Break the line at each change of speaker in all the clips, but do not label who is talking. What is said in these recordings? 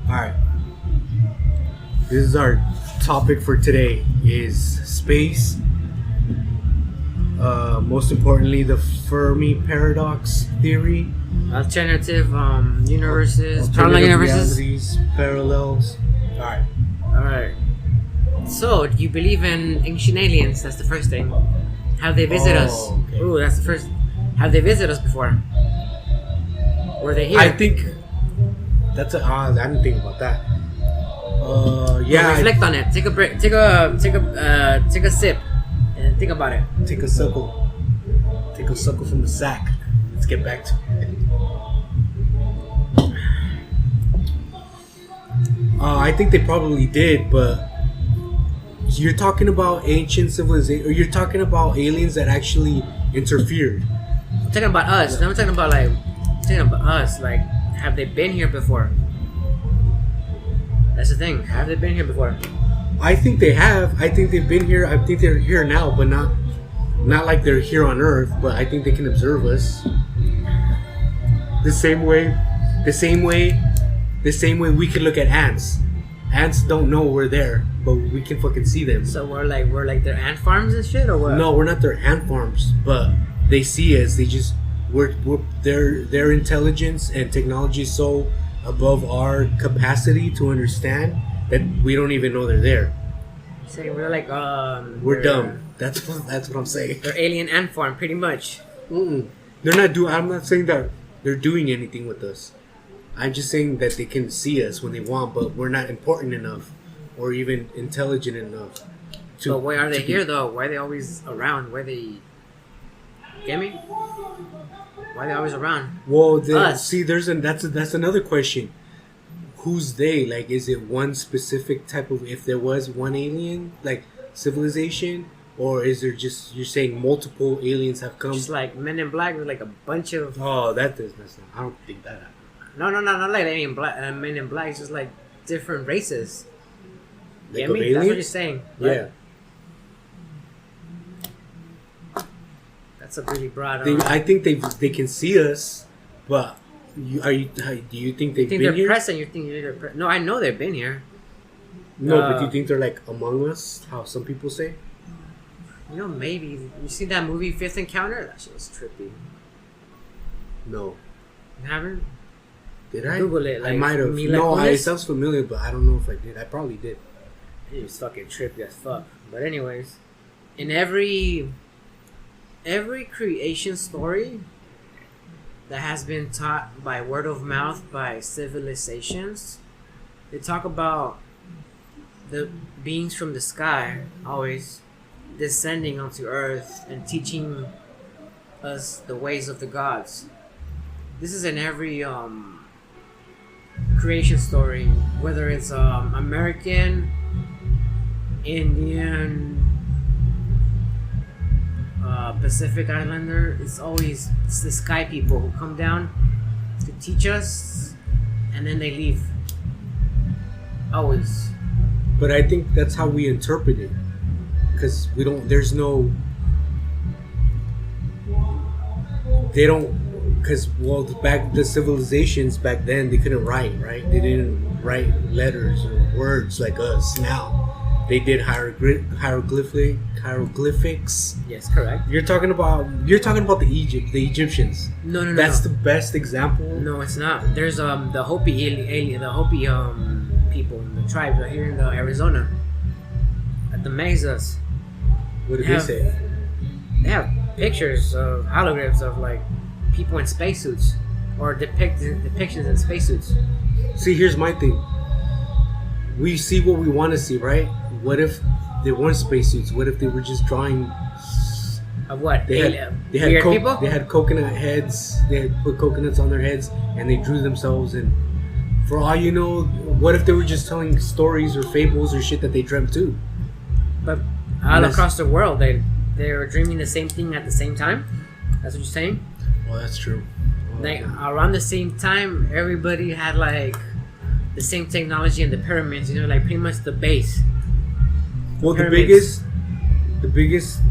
Alright. This is our topic for today is space. Most importantly, the Fermi paradox theory.
Alternative universes, parallel
Alternative
universes.
realities, parallels. Alright.
Alright. So, do you believe in ancient aliens? That's the first thing. Have they visited us?
Okay.
Ooh, that's the first. Have they visited us before? Were they here?
I think that's a. I didn't think about that. Yeah.
Reflect on it. Take a break. Take a sip, and think about it.
Take a suckle. Take a suckle from the sack. Let's get back to it. I think they probably did, but you're talking about ancient civilization, or you're talking about aliens that actually interfered.
I'm talking about us. Now I'm talking about us. Like, have they been here before? That's the thing. Have they been here before?
I think they have. I think they've been here. I think they're here now, but not like they're here on Earth. But I think they can observe us. The same way we can look at ants. Ants don't know we're there, but we can fucking see them.
So we're like their ant farms and shit, or what?
No, we're not their ant farms, but they see us. They just their intelligence and technology is so above our capacity to understand that we don't even know they're there.
Say we're like
We're dumb. That's what I'm saying.
They're alien ant farm, pretty much.
They're not doing. I'm not saying that they're doing anything with us. I'm just saying that they can see us when they want, but we're not important enough or even intelligent enough.
So why are they here though? Why are they always around? Why they get me? Why are they always around?
Well,
Us.
see, that's another question. Who's they? Like, is it one specific type of? If there was one alien, like civilization, or is there just you're saying multiple aliens have come?
Just like Men in Black, with like a bunch of.
Oh, that does not. I don't think that happened.
No, not like Men in Black. It's just like different races.
Like
Get
of
me? That's what you're
aliens?
saying. Right?
Yeah.
That's a really broad.
I think they can see us, but do you think they've
you think
been
they're
here?
present? You think they're no? I know they've been here.
No, but do you think they're like among us? How some people say?
You know, maybe you see that movie Fifth Encounter? That shit was trippy.
No.
You haven't?
Did I?
Google it.
I
Like,
might have.
Mila
No,
Kunis?
it sounds familiar, but I don't know if I did. I probably did.
It was fucking trippy as fuck. But anyways, in every creation story that has been taught by word of mouth by civilizations, they talk about the beings from the sky always descending onto earth and teaching us the ways of the gods. This is in every creation story, whether it's American, Indian, Pacific Islander. It's the sky people who come down to teach us, and then they leave. Always.
But I think that's how we interpret it, because we don't. There's no. They don't. Because the civilizations back then, they couldn't write, right? They didn't write letters or words like us now. They did hieroglyphics.
Yes, correct.
You're talking about the Egyptians.
No.
That's the best example.
No, it's not. There's the Hopi alien, the Hopi people, the tribes right here in Arizona, at the mesas.
What did they say?
They have pictures of holograms of like people in spacesuits or depictions in spacesuits.
See, here's my thing. We see what we want to see, right? What if they weren't spacesuits? What if they were just drawing?
Of what?
They had
Weird people?
They had coconut heads. They had put coconuts on their heads, and they drew themselves. And for all you know, what if they were just telling stories or fables or shit that they dreamt too?
But all across the world, they were dreaming the same thing at the same time. That's what you're saying?
Well, that's true.
Like around the same time, everybody had like the same technology in the pyramids. You know, like pretty much the base.
Well, the
pyramids.
biggest,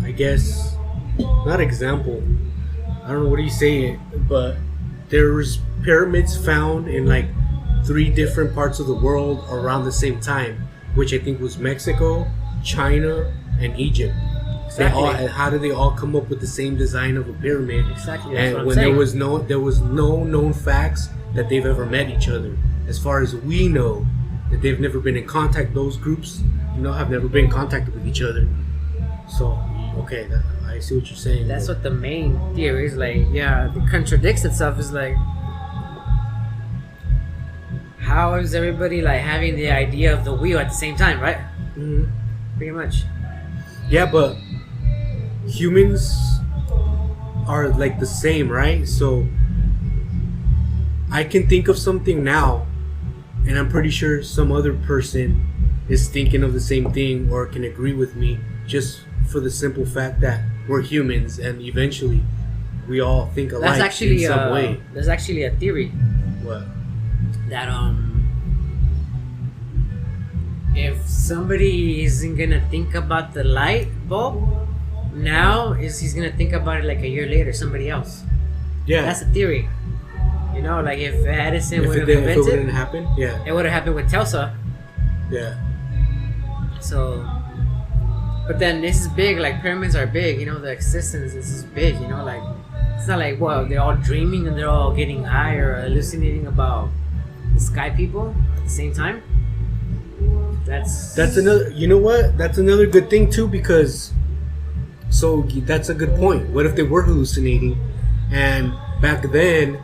I guess, not example. I don't know what do you say, but there was pyramids found in like 3 different parts of the world around the same time, which I think was Mexico, China, and Egypt.
Exactly.
How did they all come up with the same design of a pyramid?
Exactly. That's
And
what I'm
when
saying.
there was no known facts that they've ever met each other. As far as we know, that they've never been in contact. Those groups, have never been in contact with each other. So okay, I see what you're saying.
That's what the main theory is. Like, yeah, it contradicts itself. Is like, how is everybody like having the idea of the wheel at the same time, right?
Mhm.
Pretty much.
Yeah, but humans are like the same, right? So I can think of something now, and I'm pretty sure some other person is thinking of the same thing or can agree with me, just for the simple fact that we're humans and eventually we all think alike
That's actually
in some way.
there's actually a theory
What?
that if somebody isn't gonna think about the light bulb now, he's gonna think about it like a year later, somebody else.
Yeah.
That's a theory. You know, like if Edison
if
would
it,
have
didn't, if it
invented,
didn't happen, yeah,
it would have happened with Tesla.
yeah.
So, but then this is big. Like pyramids are big. You know, the existence is big. You know, like it's not like they're all dreaming and they're all getting high or hallucinating about the sky people at the same time. That's
Another. You know what? That's another good thing too, because that's a good point. What if they were hallucinating, and back then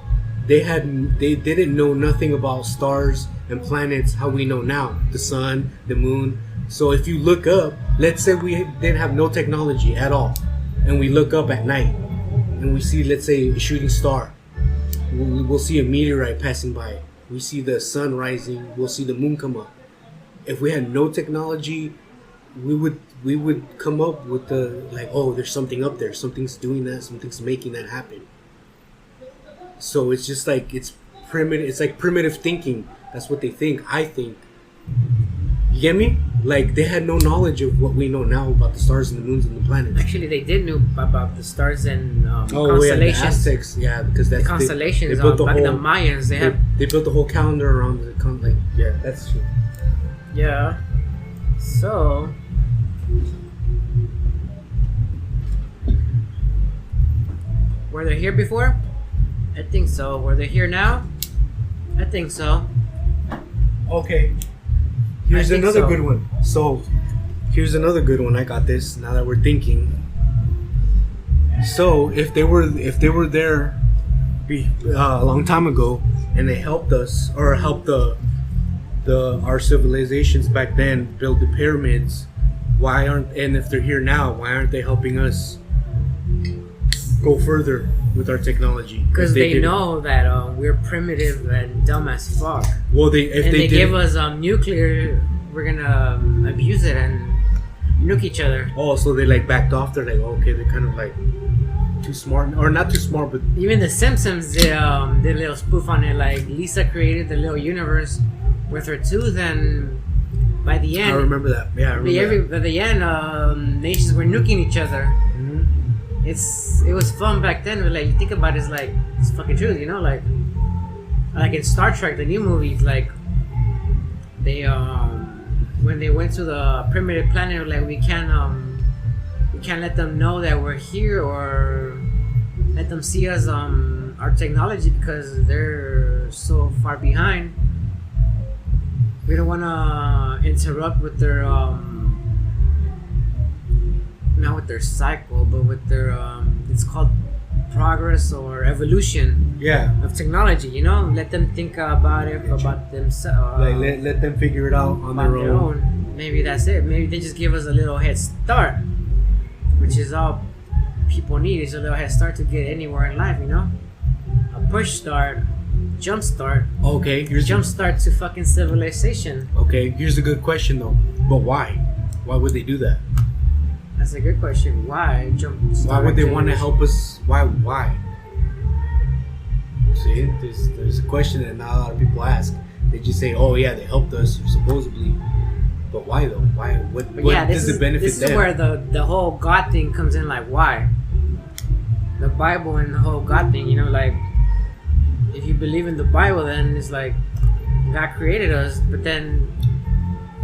they didn't know nothing about stars and planets how we know now, the sun, the moon. So if you look up, let's say we didn't have no technology at all, and we look up at night and we see, let's say, a shooting star. We'll see a meteorite passing by. We see the sun rising. We'll see the moon come up. If we had no technology, we would come up with the oh, there's something up there. Something's doing that. Something's making that happen. So it's just like it's primitive. It's like primitive thinking. That's what they think. I think. You get me? Like they had no knowledge of what we know now about the stars and the moons and the planets.
actually they did know about the stars and
Oh yeah, the
constellations.
Aztecs. Yeah, because that's
The constellations.
They built the
back
whole.
the Mayans,
They built the whole calendar around the yeah, that's true.
yeah. So were they here before? I think so. Were they here now? I think so.
Okay. Here's
I think
another
so.
good one. So, here's another good one. I got this. Now that we're thinking. So, if they were there a long time ago, and they helped us or helped our civilizations back then build the pyramids, and if they're here now, why aren't they helping us go further with our technology?
Because
If
they
didn't-
know that we're primitive and dumb as fuck.
Well, if
And
they
they give
didn't-
us nuclear, we're gonna abuse it and nuke each other.
Oh, so they backed off. They're like, okay, they're kind of too smart, or not too smart, but
Even the Simpsons did a little spoof on it. Like Lisa created the little universe with her tooth, and by the
I
end,
remember that. Yeah, I remember that.
by the end, nations were nuking each other.
Mhm.
It was fun back then, but you think about it, it's fucking true, you know, like in Star Trek, the new movies, they when they went to the primitive planet, we can't let them know that we're here or let them see us our technology because they're so far behind. We don't want to interrupt with their not with their cycle, but with their it's called progress or evolution
Yeah,
of technology. You know, let them think about it about themselves.
let them figure it out on their own.
Maybe that's it. Maybe they just give us a little head start, which is all people need, is a little head start to get anywhere in life. You know, a push start, jump start,
Okay,
jump start to fucking civilization.
Okay, here's a good question though. But why? Why would they do that?
That's a good question. Why jump?
Why
start
would they want to
civilization?
help us? Why? See, there's a question that not a lot of people ask. They just say, "Oh yeah, they helped us supposedly," but why though? Why? What
But yeah,
does it benefit
this
them?
is where the whole God thing comes in. Like, why? The Bible and the whole God thing. You know, if you believe in the Bible, then it's like God created us, but then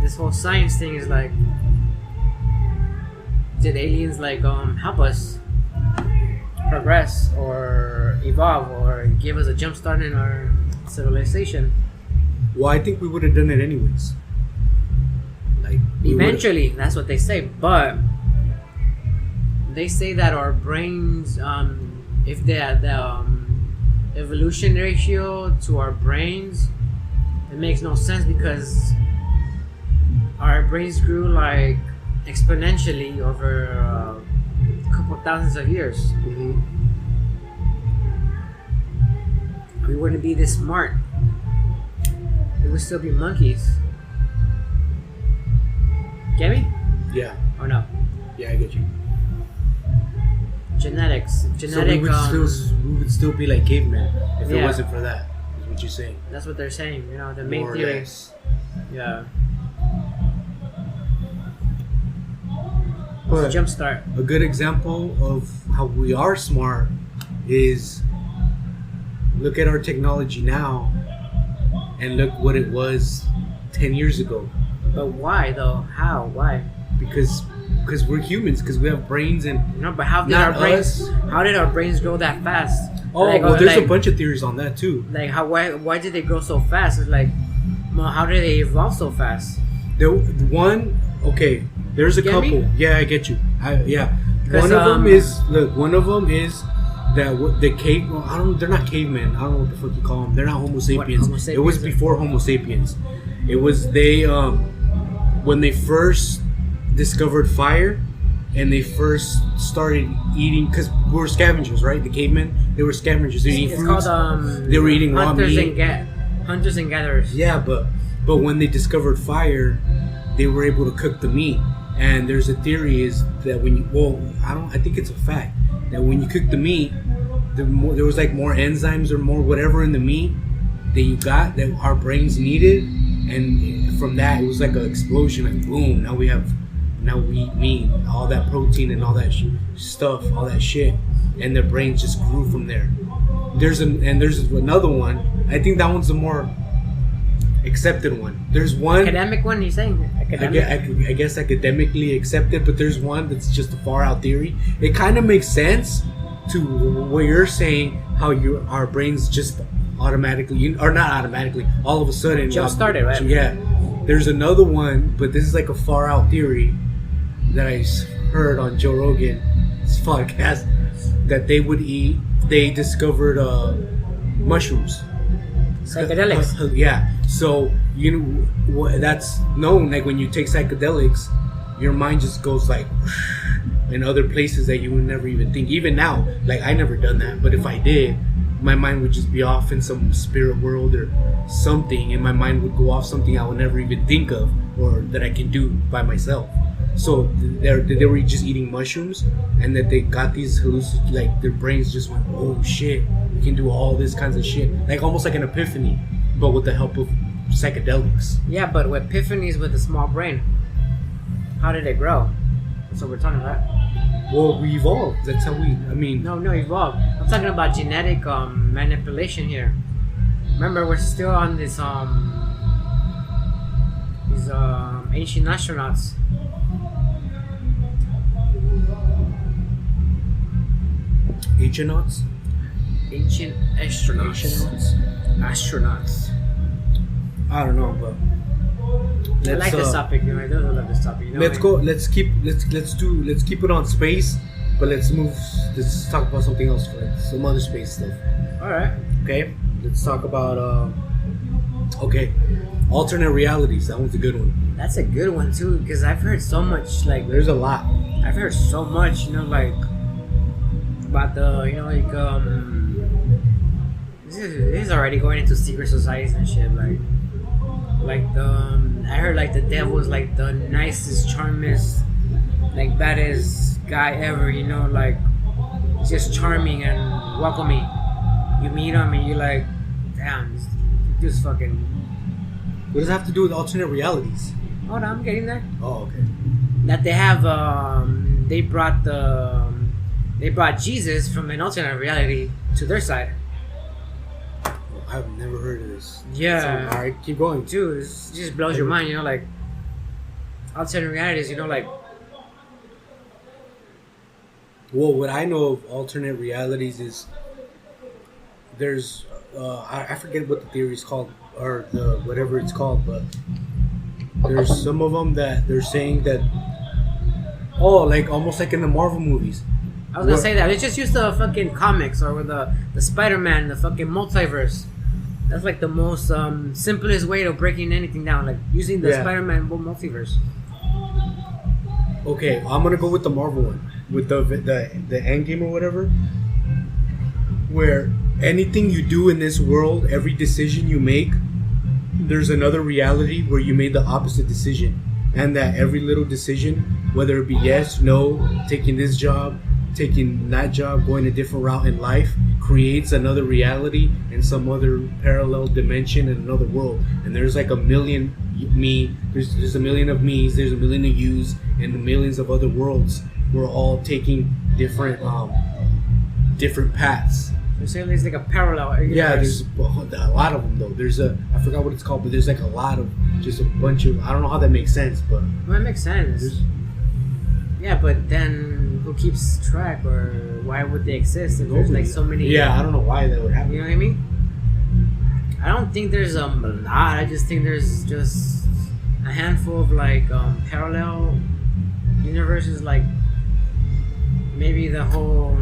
this whole science thing is like, did aliens like help us progress or evolve or give us a jump start in our civilization?
Well, I think we would have done it anyways. Like
Eventually, that's what they say, but they say that our brains, if the evolution ratio to our brains, it makes no sense because our brains grew like exponentially over a couple thousands of years.
Mm-hmm.
We wouldn't be this smart. We would still be monkeys. Get me?
Yeah,
Or no?
yeah, I get you.
Genetics.
So we would still be like cavemen if it
Yeah.
wasn't for that. Is what you're saying?
That's what they're saying. You know, the main
More or
theory.
less.
Yeah.
But
Jump start.
a good example of how we are smart is look at our technology now and look what it was 10 years ago.
But why though? How? Why?
Because we're humans, because we have brains and
No, but how did
Not
our brains?
us.
How did our brains grow that fast?
well, there's a bunch of theories on that too.
Like how? Why did they grow so fast? It's like, well, how did they evolve so fast?
There's a
Get
couple.
me?
Yeah, I get you. Yeah.
'Cause,
One of them is that the cave. Well, they're not cavemen. I don't know what the fuck you call them. They're not Homo sapiens.
Homo sapiens
It was before Homo sapiens. It was when they first discovered fire, and they first started eating, because we were scavengers, right? The cavemen, they were scavengers. They eat
It's
fruits.
called
They were eating raw meat.
Hunters and gatherers.
Yeah, but when they discovered fire, they were able to cook the meat. And there's a theory is that I think it's a fact that when you cook the meat, there was like more enzymes or more whatever in the meat that our brains needed, and from that it was like an explosion, like boom. Now we eat meat, all that protein and all that stuff, all that shit, and their brains just grew from there. There's another one. I think that one's the more accepted one. There's one
Academic one, you saying? Academic?
I guess academically accepted, but there's one that's just a far out theory. It kind of makes sense to what you're saying, how our brains just automatically, or not automatically, all of a sudden
Jump started, right?
Yeah. There's another one, but this is like a far out theory that I heard on Joe Rogan's podcast, that they discovered mushrooms.
Psychedelics.
Yeah. So that's known. Like when you take psychedelics, your mind just goes like in other places that you would never even think. Even now, like I never done that, but if I did, my mind would just be off in some spirit world or something, and my mind would go off something I would never even think of or that I can do by myself. So they were just eating mushrooms, and that they got these like their brains just went, oh shit, we can do all this kinds of shit, like almost like an epiphany, but with the help of psychedelics.
Yeah, but with epiphanies with a small brain, how did it grow? That's what we're talking about.
Well, we evolved. That's how
No, evolved. I'm talking about genetic manipulation here. Remember, we're still on this these ancient astronauts.
Ancients?
Ancient astronauts. Astronauts.
I don't know, but
I like this topic. You know, I do love this topic. You know
let's go. Let's keep it on space, but let's talk about something else first. Some other space stuff.
All right.
Okay. Let's talk about alternate realities. That one's a good one.
That's a good one too, because I've heard so much. Like,
There's a lot.
I've heard so much. You know, like about the this is already going into secret societies and shit. Like the I heard like the devil is like the nicest, charmingest, like baddest guy ever. You know, like just charming and welcoming. You meet him and you're like, damn, this dude's fucking.
What does it have to do with alternate realities?
Hold on, I'm getting there.
Oh, okay.
That they have they brought Jesus from an alternate reality to their side.
I've never heard of this.
Yeah.
All right, keep going.
Dude, it just blows your mind, you know, like alternate realities, you know, like
Well, what I know of alternate realities is there's I forget what the theory is called or the whatever it's called, but there's some of them that they're saying that like almost like in the Marvel movies.
I was gonna say that. Let's just use the fucking comics or with the Spider-Man, the fucking multiverse. That's like the most simplest way of breaking anything down, like using the Spider-Man multiverse.
Okay, I'm gonna go with the Marvel one, with the Endgame or whatever, where anything you do in this world, every decision you make, there's another reality where you made the opposite decision, and that every little decision, whether it be yes, no, taking this job, taking that job, going a different route in life, creates another reality in some other parallel dimension in another world. And there's like a million there's a million of me's, there's a million of you's, and the millions of other worlds. We're all taking different paths.
You're saying there's like a parallel universe.
Yeah, there's a lot of them though. There's I forgot what it's called, but there's like a lot of, just a bunch of, I don't know how that makes sense, but
well, it makes sense. Yeah, but then who keeps track, or why would they exist if there's like so many?
Yeah, I don't know why that would happen.
You know what I mean? I don't think there's a lot. I just think there's just a handful of like parallel universes, like maybe the whole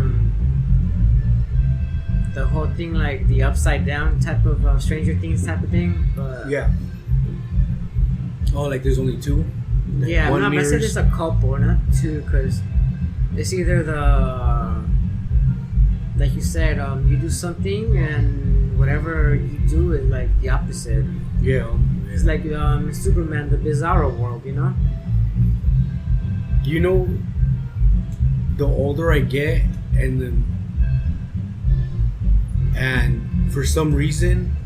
thing, like the upside down type of Stranger Things type of thing. But
yeah. Oh, like there's only two. Like
yeah, no, but I said there's a couple, not two, because it's either like you said, you do something and whatever you do is like the opposite.
Yeah.
It's like Superman, the Bizarro world, you know?
You know, the older I get, and for some reason,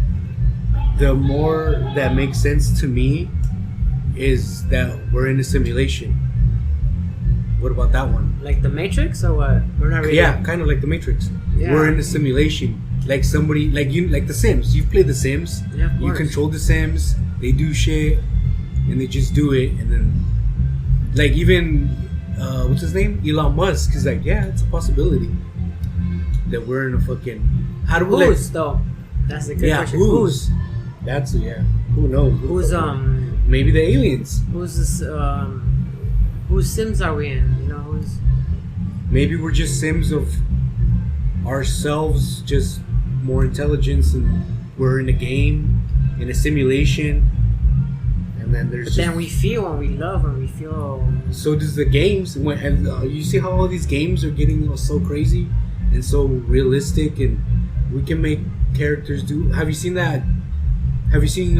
the more that makes sense to me is that we're in a simulation. What about that one?
Like the Matrix, or what? We're not really.
Yeah, kind of like the Matrix.
Yeah.
We're in a simulation. Like somebody, like the Sims. You've played the Sims.
Yeah, of
You
course.
control the Sims. They do shit, and they just do it. And then, like even, what's his name? Elon Musk is like, yeah, it's a possibility that we're in a fucking. How do we?
Who's though? That's the good question.
Who's? That's Who knows?
Who's
Maybe the aliens.
Who's this? Whose Sims are we in? You know, who's?
Maybe we're just Sims of ourselves, just more intelligence, and we're in a game, in a simulation, and then there's.
But then we feel and we love and we feel.
So does the games. And you see how all these games are getting so crazy and so realistic, and we can make characters do. Have you seen that? Have you seen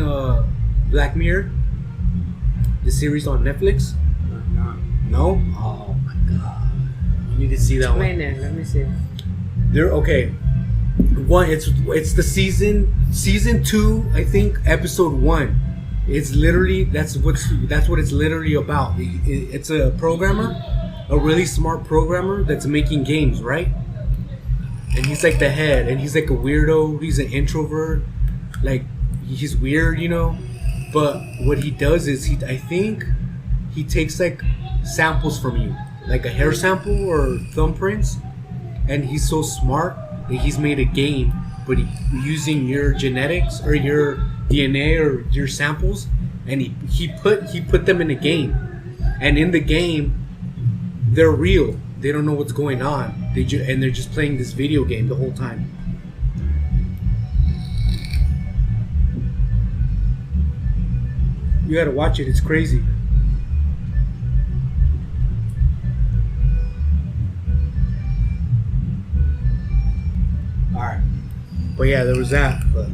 Black Mirror? The series on Netflix? No? Oh my god. You need to see that
Explain
one.
it. Let me see.
They're okay. One, it's the season 2, I think, episode 1. It's literally that's what it's literally about. It's a programmer, a really smart programmer that's making games, right? And he's like the head, and he's like a weirdo. He's an introvert, like he's weird, you know. But what he does is I think he takes like samples from you, like a hair sample or thumbprints, and he's so smart that he's made a game, but using your genetics or your DNA or your samples, and he put them in a game, and in the game they're real. They don't know what's going on. They're just playing this video game the whole time. You gotta watch it. It's crazy. Alright. But yeah, there was that. But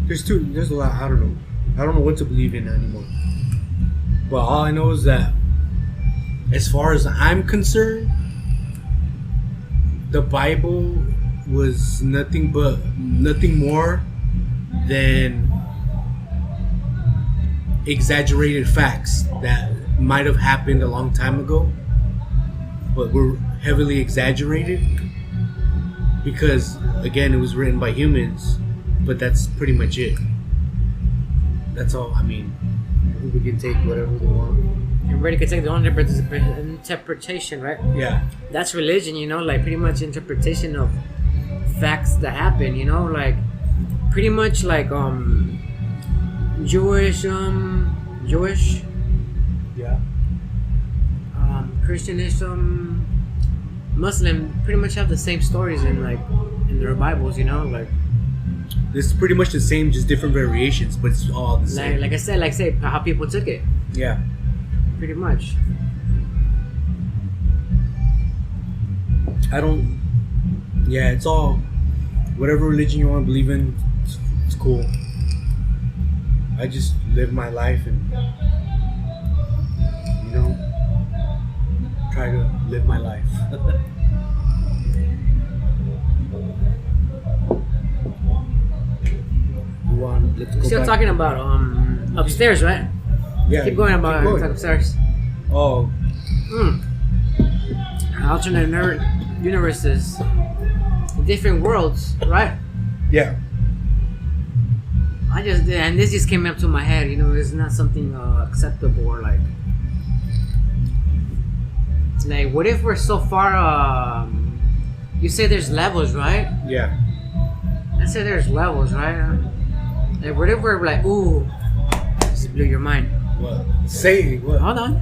there's a lot. I don't know what to believe in anymore. But all I know is that, as far as I'm concerned, the Bible was nothing more than exaggerated facts that might have happened a long time ago, but were heavily exaggerated. because again, it was written by humans, but that's pretty much it. That's all. I mean, we can take whatever they want.
Everybody can take their own interpretation, right?
Yeah.
That's religion, like pretty much interpretation of facts that happen, like pretty much like Jewish,
Yeah.
Christianism, Muslim pretty much have the same stories in their Bibles, like
This is pretty much the same, just different variations, but it's all the same.
like I said, say how people took it,
Yeah.
pretty much.
I don't. Yeah, it's all. Whatever religion you want to believe in, it's cool. I just live my life and, try to live my life. Let's
We're
go
still
back.
talking about upstairs, right?
Yeah,
Keep going about
keep going.
upstairs.
Oh,
Alternate universes, different worlds, right?
yeah.
And this just came up to my head. It's not something acceptable or like. It's like, what if we're so far? You say there's levels, right?
Yeah.
Let's say there's levels, right? Like, what if we're like, ooh, this blew your mind.
What? Say what?
Hold on.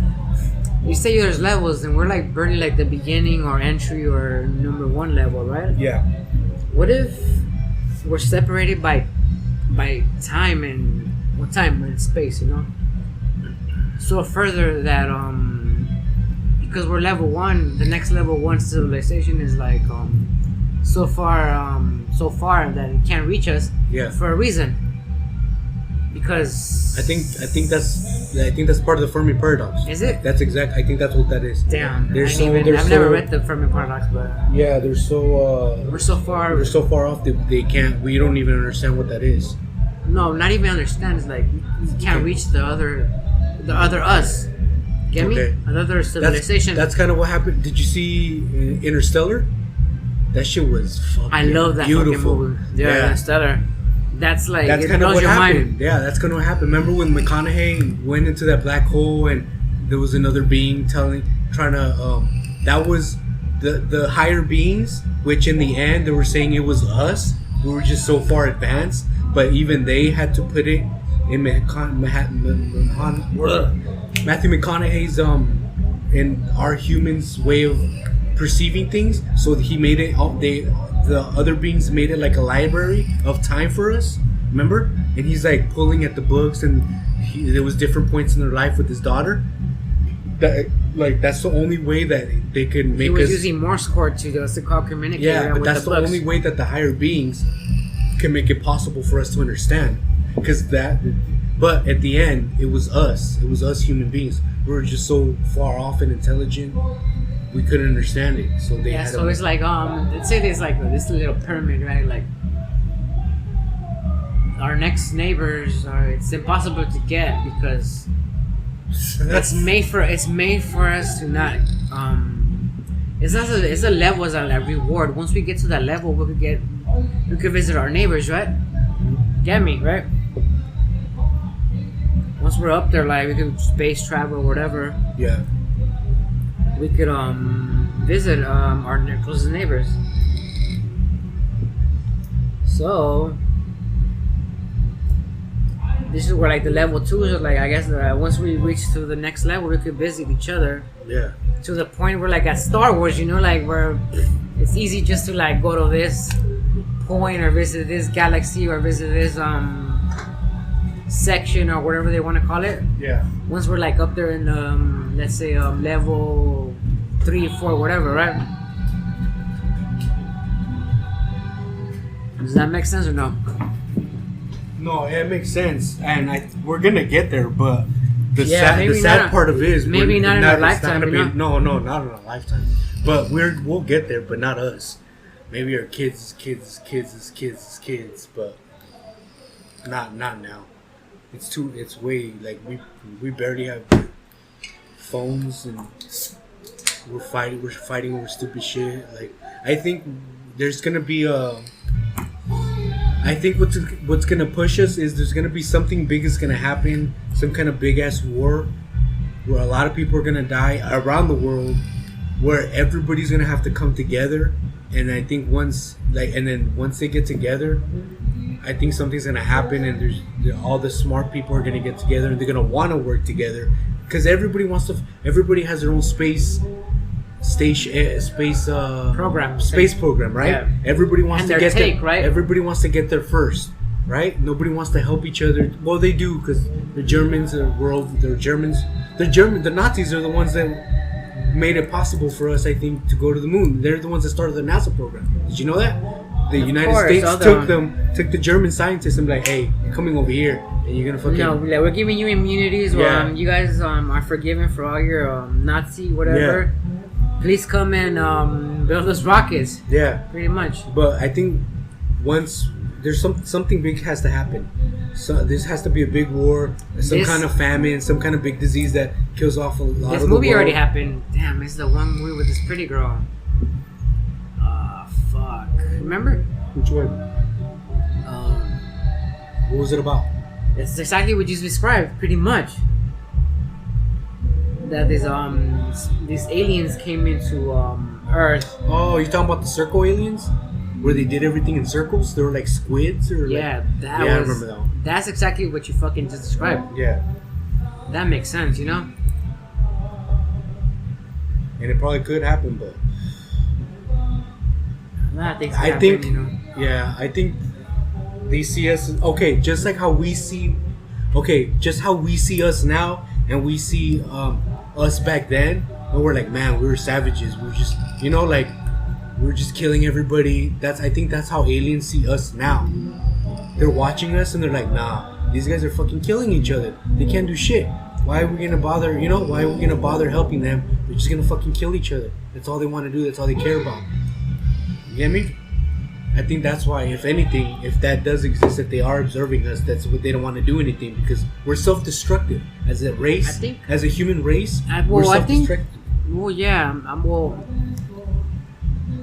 You say there's levels, and we're like barely like the beginning or entry or number one level, right?
Yeah.
What if we're separated by time and time and space, so further that because we're level 1, the next level 1 civilization is like so far that it can't reach us.
Yeah.
For a reason, because
I think that's part of the Fermi paradox.
Is it?
That's exact. I think that's what that is.
damn,
They're
I've never read the Fermi paradox, but
Yeah, they're so.
we're so far.
They're so far off that they can't. We don't even understand what that is.
No, not even understand. It's like you can't reach the other us. Get me?
Okay.
Another civilization.
That's kind of what happened. Did you see Interstellar? That shit was fucking
I love that
beautiful.
fucking movie. Yeah, Stellar. That's like
That's
it
kind of
blows
what
your
happened.
mind.
Yeah, that's kind of what happened. Remember when McConaughey went into that black hole and there was another being trying to. That was the higher beings, which in the end they were saying it was us. We were just so far advanced, but even they had to put it in Matthew McConaughey's in our humans' way of perceiving things. So he made it. The other beings made it like a library of time for us. Remember? And he's like pulling at the books, and there was different points in their life with his daughter. That's the only way that they could make
He was
us.
using Morse code to call communicate.
Yeah, but
with
that's the
books.
only way that the higher beings can make it possible for us to understand. But at the end, it was us. It was us human beings. We were just so far off and intelligent, we couldn't understand it. So they had
So it's like let's say there's like this little pyramid, right? Like our next neighbors it's impossible to get because it's made for us to not it's a level, it's a reward. Once we get to that level, we could visit our neighbors, right? Get me, right? Once we're up there, like we could space travel or whatever,
Yeah.
we could visit our closest neighbors. So this is where like the level 2 is like, I guess once we reach to the next level, we could visit each other
Yeah.
to the point where like at Star Wars, like where it's easy just to like go to this point or visit this galaxy or visit this section or whatever they want to call it.
Yeah.
Once we're like up there in let's say level 3, 4, whatever, right? Does that make sense or no?
No, it makes sense, and we're gonna get there. But the
maybe
sad
not-
part of it is
maybe not in our lifetime,
Not
you
gonna be, no, not in our lifetime. But we'll get there, but not us. Maybe our kids, but not now. It's way like we barely have phones and we're fighting over stupid shit. Like I think there's gonna be a. I think what's gonna push us is there's gonna be something big is gonna happen, some kind of big ass war, where a lot of people are gonna die around the world, where everybody's gonna have to come together, and I think once they get together, I think something's gonna happen, and all the smart people are gonna get together, and they're gonna want to work together, because everybody has their own space program, right?
Yeah.
everybody wants
And
to
their
get
take,
there,
right?
everybody wants to get there first, right? Nobody wants to help each other. Well, they do, because the Germans the Nazis are the ones that made it possible for us, I think, to go to the moon. They're the ones that started the NASA program. Did you know that? The United States took the German scientists and be like, hey, you're coming over here and you're gonna fucking
like, we're giving you immunities.
Yeah.
You guys are forgiven for all your Nazi whatever. Please come and build us rockets.
Yeah.
Pretty much.
But I think once there's something big has to happen. So this has to be a big war, some kind of famine, some kind of big disease that kills off a lot of the world.
This movie already happened. Damn, it's the one movie with this pretty girl. Fuck. Remember?
Which one? What was it about?
It's exactly what you described, pretty much. That these aliens came into Earth.
Oh, you're talking about the circle aliens? Where they did everything in circles? They were like squids or
Yeah,
like... I remember that one.
That's exactly what you fucking just described.
Yeah.
That makes sense, you know?
And it probably could happen, but...
I think you know?
Yeah, I think they see us... Okay, just how we see us now, and we see us back then, and we're like, man, we were savages. We were just, like... We were just killing everybody. I think that's how aliens see us now. They're watching us and they're like, nah, these guys are fucking killing each other. They can't do shit. Why are we gonna bother? Why are we gonna bother helping them? They're just gonna fucking kill each other. That's all they want to do. That's all they care about. You get me? I think that's why, if anything, if that does exist, if they are observing us, that's what they don't want to do anything, because we're self-destructive as a race.
I think,
as a human race, we're self-destructive.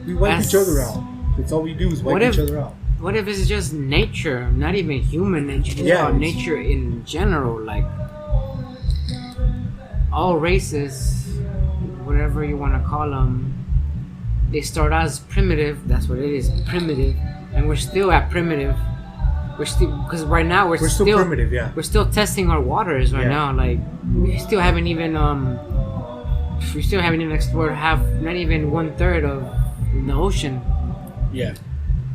We wipe each other out. That's all we do is wipe each other out.
What if it's just nature, not even human nature, just about nature in general? Like, all races, whatever you want to call them, they start out as primitive. That's what it is, primitive. And we're still at primitive. Because right now we're still
primitive, yeah.
We're still testing our waters right now. Like, we still haven't even explored not even 1/3 of the ocean.
Yeah.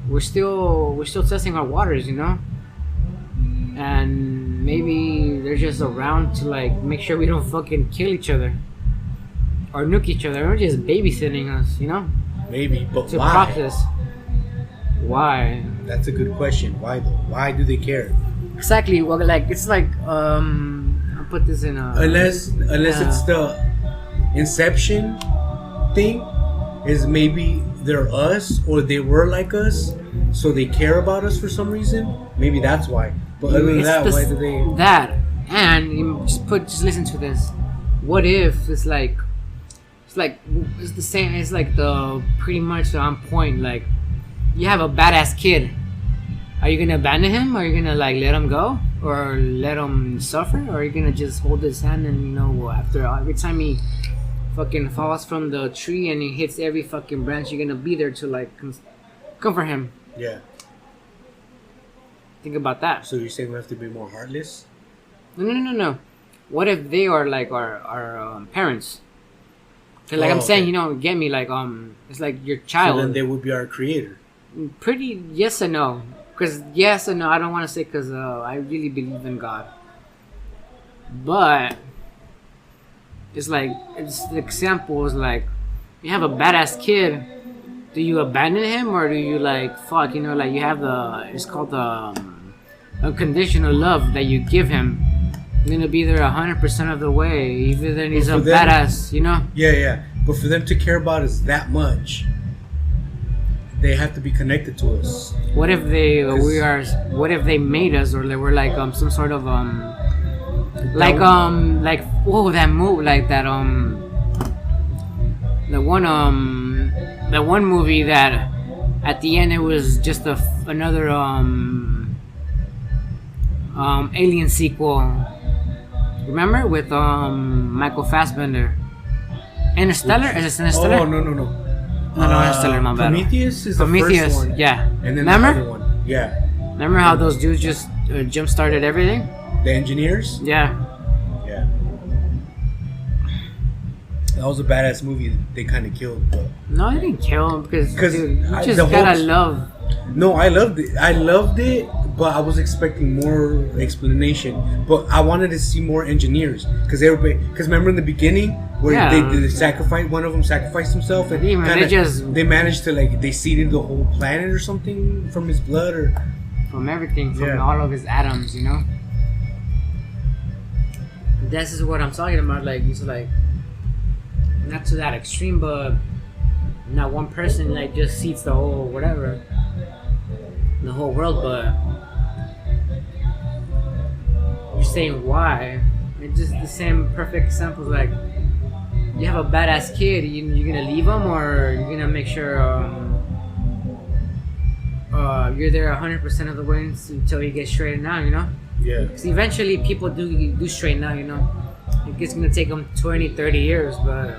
We're still testing our waters, and maybe they're just around to like make sure we don't fucking kill each other or nuke each other. They're just babysitting us,
Maybe, but
to
why?
process. Why?
That's a good question. Why though? Why do they care?
Exactly. Well, like it's like I'll put this in a
unless it's the Inception thing. Is maybe they're us, or they were like us, so they care about us for some reason.Maybe that's why. But other than that, why do they?
That and just listen to this. What if it's the same? It's like the pretty much on point. Like, you have a badass kid. Are you gonna abandon him? Or are you gonna like let him go, or let him suffer, or are you gonna just hold his hand and after every time he fucking falls from the tree and he hits every fucking branch, you're gonna be there to like comfort him?
Yeah.
Think about that.
So you're saying we have to be more heartless?
No. What if they are like our parents? Cause like I'm saying, get me, like it's like your child.
So then they would be our creator.
Pretty yes and no. Cause yes and no, I don't want to say because I really believe in God. But the example is like, you have a badass kid. Do you abandon him, or do you like fuck? You have it's called the unconditional love that you give him. You're gonna be there 100% of the way, even then he's a badass.
Yeah. But for them to care about us that much, they have to be connected to us.
What if what if they made us, or they were like some sort of that move, like that the one movie that at the end it was just another Alien sequel. Remember with Michael Fassbender? Interstellar? Is it Interstellar?
Oh, no.
No, Interstellar, my bad.
Prometheus is the first one.
Yeah.
And then
Remember?
the other one. Yeah.
Remember how those dudes just jump started everything?
The engineers?
Yeah.
Yeah. That was a badass movie they kind of killed, but...
No, they didn't kill him because dude, you just
the
gotta
whole-
love.
No, I loved it, but I was expecting more explanation. But I wanted to see more engineers because remember in the beginning where
Yeah.
they sacrificed, one of them sacrificed himself, and
Yeah, man, they
managed to like they seeded the whole planet or something from his blood or
From everything, from
Yeah.
all of his atoms, you know. This is what I'm talking about. Like, it's like not to that extreme, but not one person like just seats the whole whatever, the whole world. But you're saying why? It's just the same perfect examples. Like, you have a badass kid, you're gonna leave him, or you're gonna make sure you're there 100% of the way until he gets straightened out, you know?
yeah.
Because eventually people do straighten out, you know? It's gonna take them 20, 30 years, but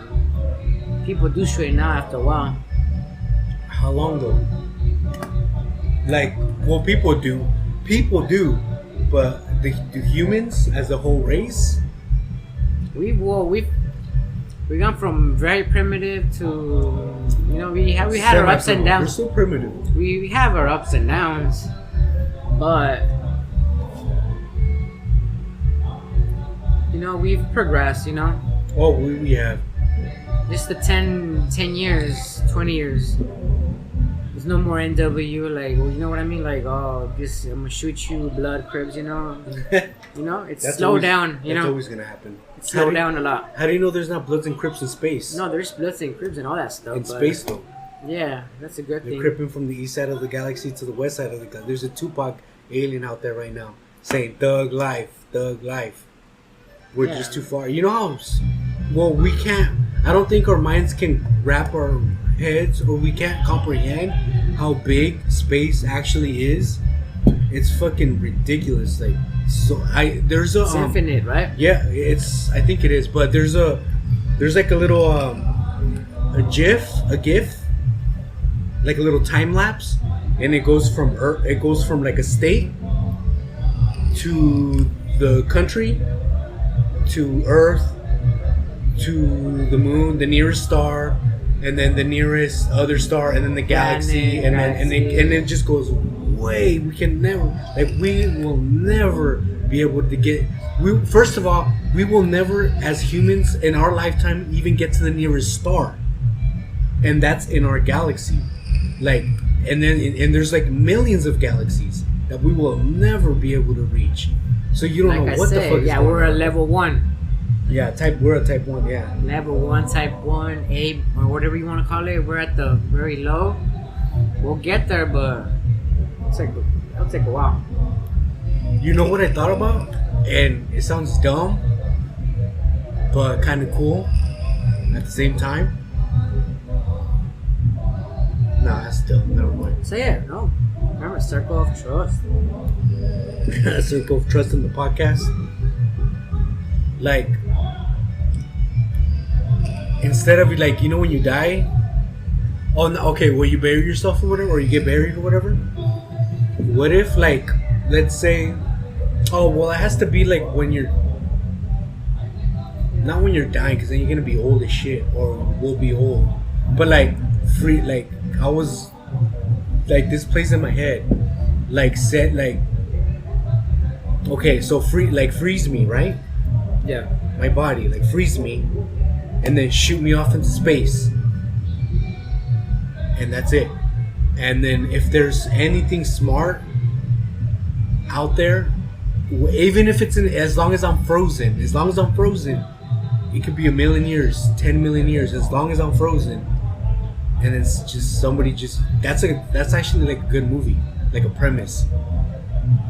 people do straighten out after a while.
How long though? Like, well, people do, but do humans as a whole race?
We've gone from very primitive to, you know, we had our ups and
We're
downs.
so primitive.
We have our ups and downs, but you know, we've progressed, you know.
Oh, we have.
Just the 10 years, 20 years. There's no more NW, like, well, you know what I mean? Like, oh, just, I'm gonna shoot you, blood cribs, you know? You know, it's
That's
slow
always-
down, you
That's
know?
always gonna happen.
It's slow down a lot.
How do you know there's not Bloods and Crips in space?
No, there's bloods and cribs and all that stuff.
In
but
space though.
Yeah, that's a good
They're
thing.
cripping from the east side of the galaxy to the west side of the galaxy. There's a Tupac alien out there right now saying "Thug life, thug life." We're
Yeah.
just too far. You know how? Well, we can't. I don't think our minds can wrap our heads, or we can't comprehend how big space actually is. It's fucking ridiculous. Like, so there's a
It's infinite, right?
yeah, I think it is, but there's like a little a gif, like a little time lapse, and it goes from Earth, it goes from like a state to the country to Earth to the moon, the nearest star, and then the nearest other star, and then the galaxy, and it just goes way. We will never be able to get. First of all, we will never, as humans in our lifetime, even get to the nearest star, and that's in our galaxy. Like, and there's like millions of galaxies that we will never be able to reach. So you don't know what the fuck is
yeah,
going
we're
on.
a level 1.
Yeah, we're a type 1, yeah.
Level 1, type 1, A, or whatever you want to call it. We're at the very low. We'll get there, but it'll take a while.
You know what I thought about? And it sounds dumb, but kind of cool at the same time. Nah, that's dumb. Never mind.
So yeah, no. Remember, circle of trust.
Circle of trust in the podcast. Like, instead of like, you know, when you die, oh, no, okay, well, you bury yourself or whatever, or you get buried or whatever. What if, like, let's say, oh, well, it has to be like when you're, not when you're dying, because then you're gonna be old as shit, or will be old. But like, like, I was, like, this place in my head, like, said, like, okay, so freeze me, right?
Yeah.
My body, like, freeze me, and then shoot me off into space, and that's it. And then if there's anything smart out there, even if it's as long as I'm frozen, it could be 1 million years, 10 million years, as long as I'm frozen. And it's just somebody that's actually like a good movie, like a premise,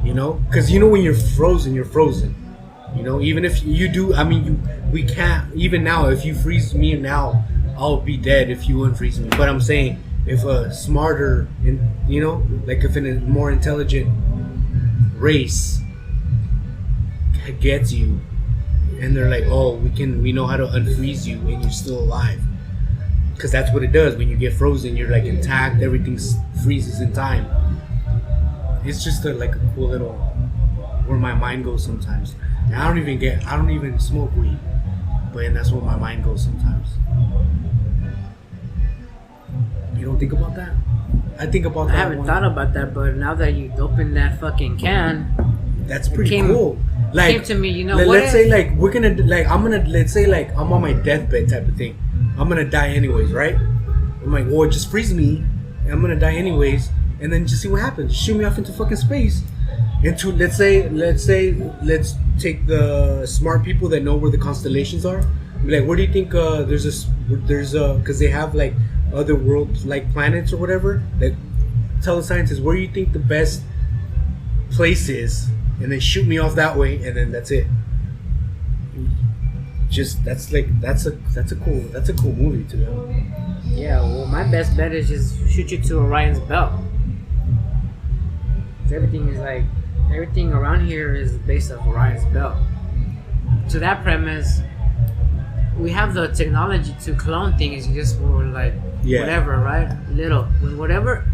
you know, because you know when you're frozen, you know, even if you do, I mean, we can't, even now, if you freeze me now, I'll be dead if you unfreeze me. But I'm saying, if a smarter, like if a more intelligent race gets you, and they're like, oh, we know how to unfreeze you, and you're still alive, because that's what it does when you get frozen. You're like intact, everything freezes in time. It's just like a cool little where my mind goes sometimes. And I don't even smoke weed, but that's where my mind goes sometimes. You don't think about that? I think about that.
I haven't thought about that, but now that you opened that fucking can,
that's pretty cool. Like,
came to me, you know what?
Let's say like let's say like I'm on my deathbed type of thing. I'm gonna die anyways, right? I'm like, well, just freeze me. I'm gonna die anyways, and then just see what happens. Shoot me off into fucking space. Into let's take the smart people that know where the constellations are. Be like, where do you think there's because they have like other world like planets or whatever. Like, tell the scientists where you think the best place is, and then shoot me off that way, and then that's it. Just that's a cool movie to me.
Yeah, well, my best bet is just shoot you to Orion's belt. Everything around here is based off Orion's belt. To that premise, we have the technology to clone things just for like whatever, right? Little with whatever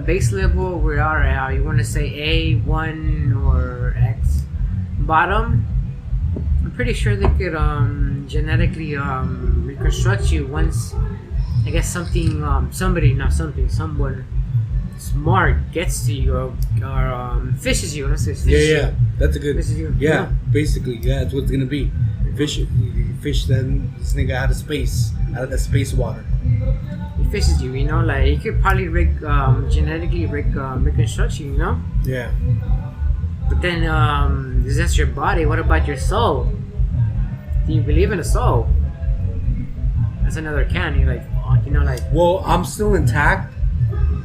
base level we are at. You want to say A1 or X bottom? I'm pretty sure they could genetically reconstruct you once. I guess someone smart gets to you or fishes you. Let's say fishes
yeah, that's a good.
Fishes you.
Yeah, basically, that's what it's gonna be. Fish then this nigga out of the space water.
He fishes you, like he could probably genetically reconstruct you,
Yeah.
But then, that's your body. What about your soul? Do you believe in a soul? That's another can. You're like,
Well, I'm still intact.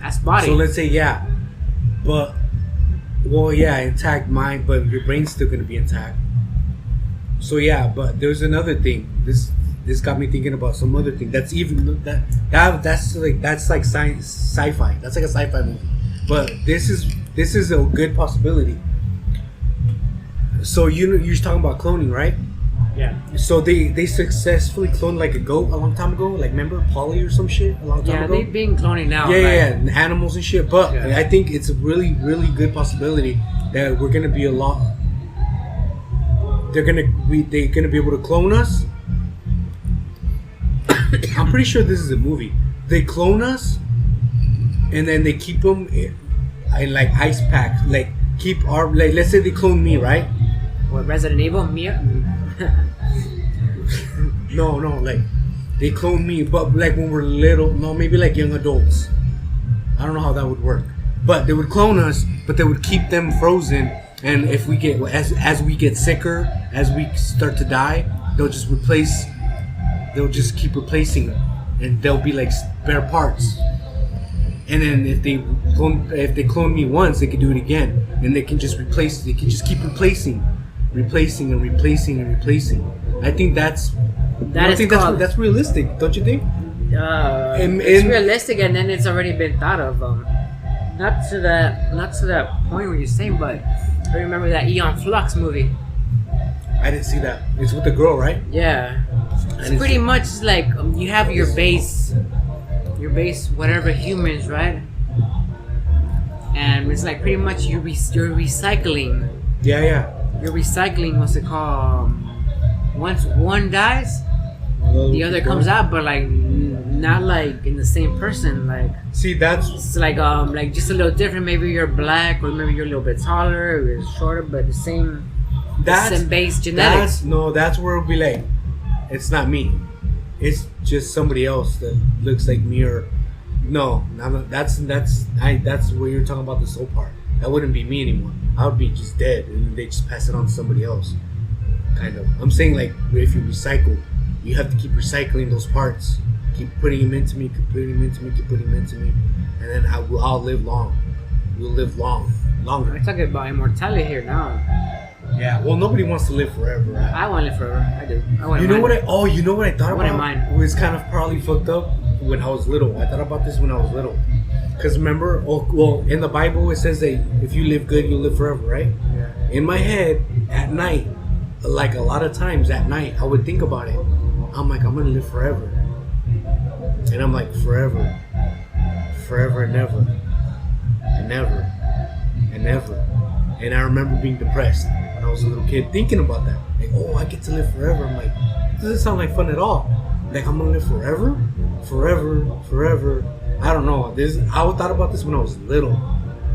That's body.
So let's say intact mind, but your brain's still gonna be intact. So yeah, but there's another thing. This got me thinking about some other thing. That's even that's like science, sci-fi. That's like a sci-fi movie. But this is a good possibility. So you're talking about cloning, right?
Yeah.
So they successfully cloned like a goat a long time ago. Like, remember Polly or some shit a long time ago?
Yeah, they've been cloning now.
Yeah, and animals and shit. But I think it's a really, really good possibility that we're gonna be a lot. They're gonna be able to clone us. I'm pretty sure this is a movie. They clone us, and then they keep them in like ice packs. Like, keep our let's say they clone me, right?
What, Resident Evil? Mia?
No, like they clone me, but like when we're little. No, maybe like young adults. I don't know how that would work, but they would clone us, but they would keep them frozen. And if we get as we get sicker, as we start to die, they'll just keep replacing them, and they'll be like spare parts. And then if they clone me once, they can do it again, and they can just replace. They can just keep replacing. I think that's realistic, don't you think?
It's realistic, and then it's already been thought of. Not to that point where you're saying, but I remember that Eon Flux movie.
I didn't see that. It's with the girl, right?
Yeah. It's pretty much like you have your base, whatever humans, right? And it's like pretty much you're recycling.
Yeah.
You're recycling. What's it called? Once one dies, the other comes out, but like not like in the same person. Like,
see, that's
it's like just a little different. Maybe you're black, or maybe you're a little bit taller, or you're shorter, but the same base genetics.
That's where it'll be like, it's not me. It's just somebody else that looks like me. Or that's where you're talking about the soul part. That wouldn't be me anymore. I would be just dead, and they just pass it on to somebody else. Kind of. I'm saying, like, if you recycle, you have to keep recycling those parts. Keep putting them into me, keep putting them into me, and then I'll live long. We'll live longer.
We're talking about immortality here now.
Yeah. Well, nobody wants to live forever, right?
I want to live forever. I do.
You know what I thought about?
I wouldn't mind.
It was kind of probably fucked up. when I was little. I thought about this when I was little. Because remember, well, in the Bible it says that if you live good, you'll live forever, right?
Yeah.
In my head, at night, like a lot of times at night, I would think about it. I'm like, I'm gonna live forever, and I'm like, forever and never, and never, and never. And I remember being depressed when I was a little kid, thinking about that. Like, oh, I get to live forever. I'm like, this doesn't sound like fun at all. Like, I'm gonna live forever. I don't know. I thought about this when I was little.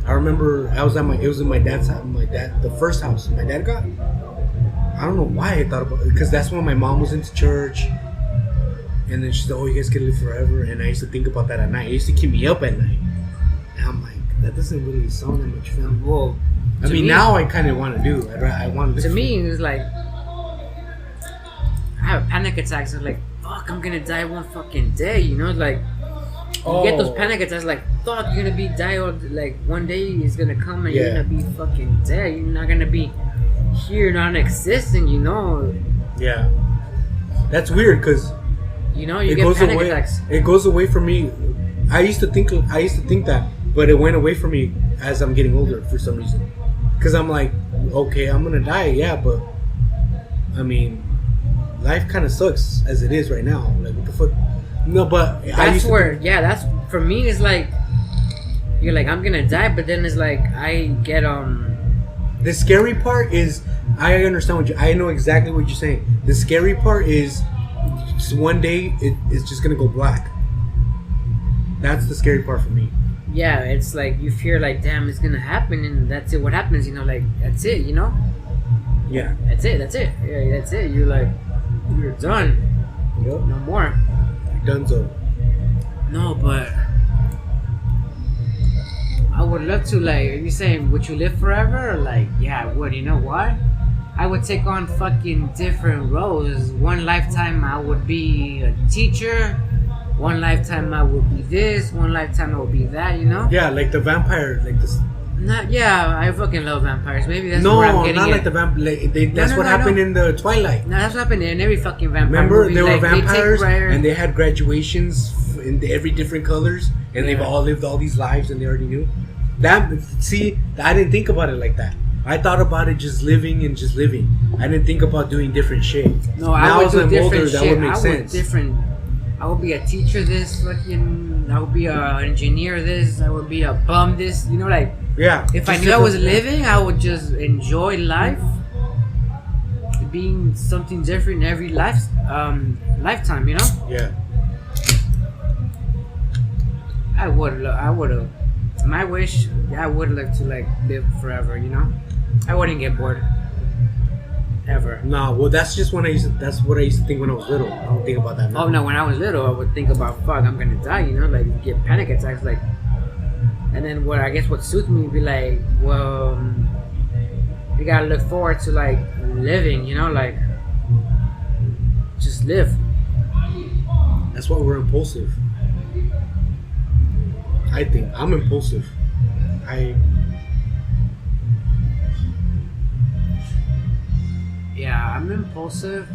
I remember it was in my dad's house. The first house my dad got. I don't know why I thought about it, because that's when my mom was into church, and then she said, "Oh, you guys can live forever." And I used to think about that at night. It used to keep me up at night. And I'm like, that doesn't really sound that much fun.
Well,
I mean, now I kind of want to do. I want to.
To me, it's like I have panic attacks. I'm like, fuck, I'm gonna die one fucking day. You know, like you get those panic attacks. Like, fuck, you're gonna be die. Or like one day is gonna come and you're gonna be fucking dead. You're not gonna be here, non-existent. You know.
Yeah. That's weird, because
you know you get panic attacks.
It goes away from me. I used to think that, but it went away from me as I'm getting older for some reason. Because I'm like, okay, I'm gonna die, yeah, but I mean, life kind of sucks as it is right now. Like, what the fuck? No, but
that's that's for me. It's like you're like, I'm gonna die, but then it's like I get
The scary part is, I understand I know exactly what you're saying. The scary part is, just one day it's just gonna go black. That's the scary part for me.
Yeah, it's like you fear, like, damn, it's gonna happen, and that's it. What happens, you know, like, that's it, you know?
Yeah.
That's it. Yeah, that's it. You're like, you're done.
Yep.
No more.
Dunzo.
No, but I would love to, like, are you saying, would you live forever? Or like, yeah, I would. You know what? I would take on fucking different roles. One lifetime I would be a teacher. One lifetime I would be this. One lifetime I would be that. You know?
Yeah, like the vampire, like this.
Yeah, I fucking love vampires. Maybe that's where I'm getting
not
it.
like the vampire. That's what happened in the Twilight.
No, that's what happened in every fucking vampire
Remember,
movie.
there were
Like,
vampires, and they had graduations in every different colors, and they've all lived all these lives, and they already knew. I didn't think about it like that. I thought about it just living and just living. I didn't think about doing different shit.
No, I would do different shit.
That would make sense.
I would be a teacher. This fucking. I would be an engineer. This. I would be a bum. This. You know, like.
Yeah.
If I knew I was living, I would just enjoy life. Being something different in every lifetime. You know.
Yeah.
I would have. My wish, I would like to like live forever. You know. I wouldn't get bored. Ever.
No, well, that's just when that's what I used to think when I was little. I don't think about that now.
Oh no, when I was little, I would think about, fuck, I'm gonna die. You know, like get panic attacks, like. And then what suits me would be like, well, you gotta look forward to like living. You know, like just live.
That's why we're impulsive. I think I'm impulsive.
Yeah, I'm impulsive.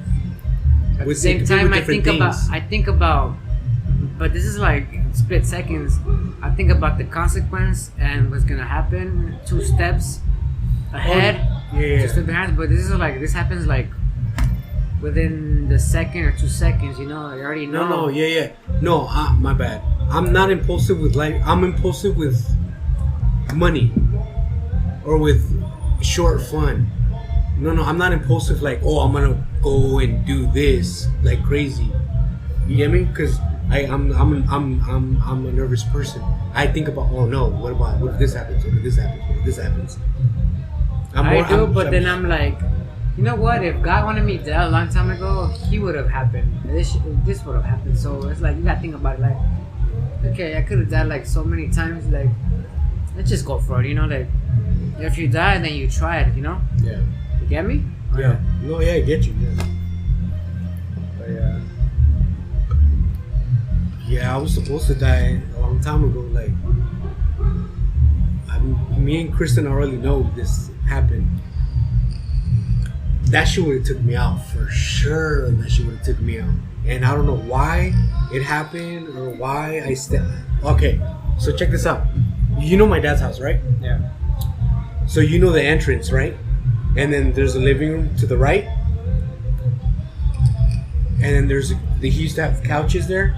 At the same time, I think about, but this is like split seconds. I think about the consequence and what's gonna happen 2 steps ahead.
Yeah.
2 steps behind. But this happens like within the second or 2 seconds. You know, I already know.
No, yeah. No, my bad. I'm not impulsive with life. I'm impulsive with money or with short fun. No, I'm not impulsive like, oh, I'm gonna go and do this like crazy. You get me? Because I'm a nervous person. I think about, oh no, what if this happens? What if this happens? What if this happens?
Then I'm like, you know what? If God wanted me dead a long time ago, He would have happened. This would have happened. So it's like you gotta think about it. Like, okay, I could have died like so many times. Like, let's just go for it. You know, like if you die, then you try it. You know?
Yeah.
You get me?
Yeah. No, yeah, I get you. Yeah. But yeah. Yeah, I was supposed to die a long time ago. Like, me and Kristen already know this happened. That shit would have took me out for sure. That shit would have took me out and I don't know why it happened or why I Okay, so check this out. You know my dad's house, right?
Yeah.
So you know the entrance, right? And then there's a living room to the right. And then he used to have couches there.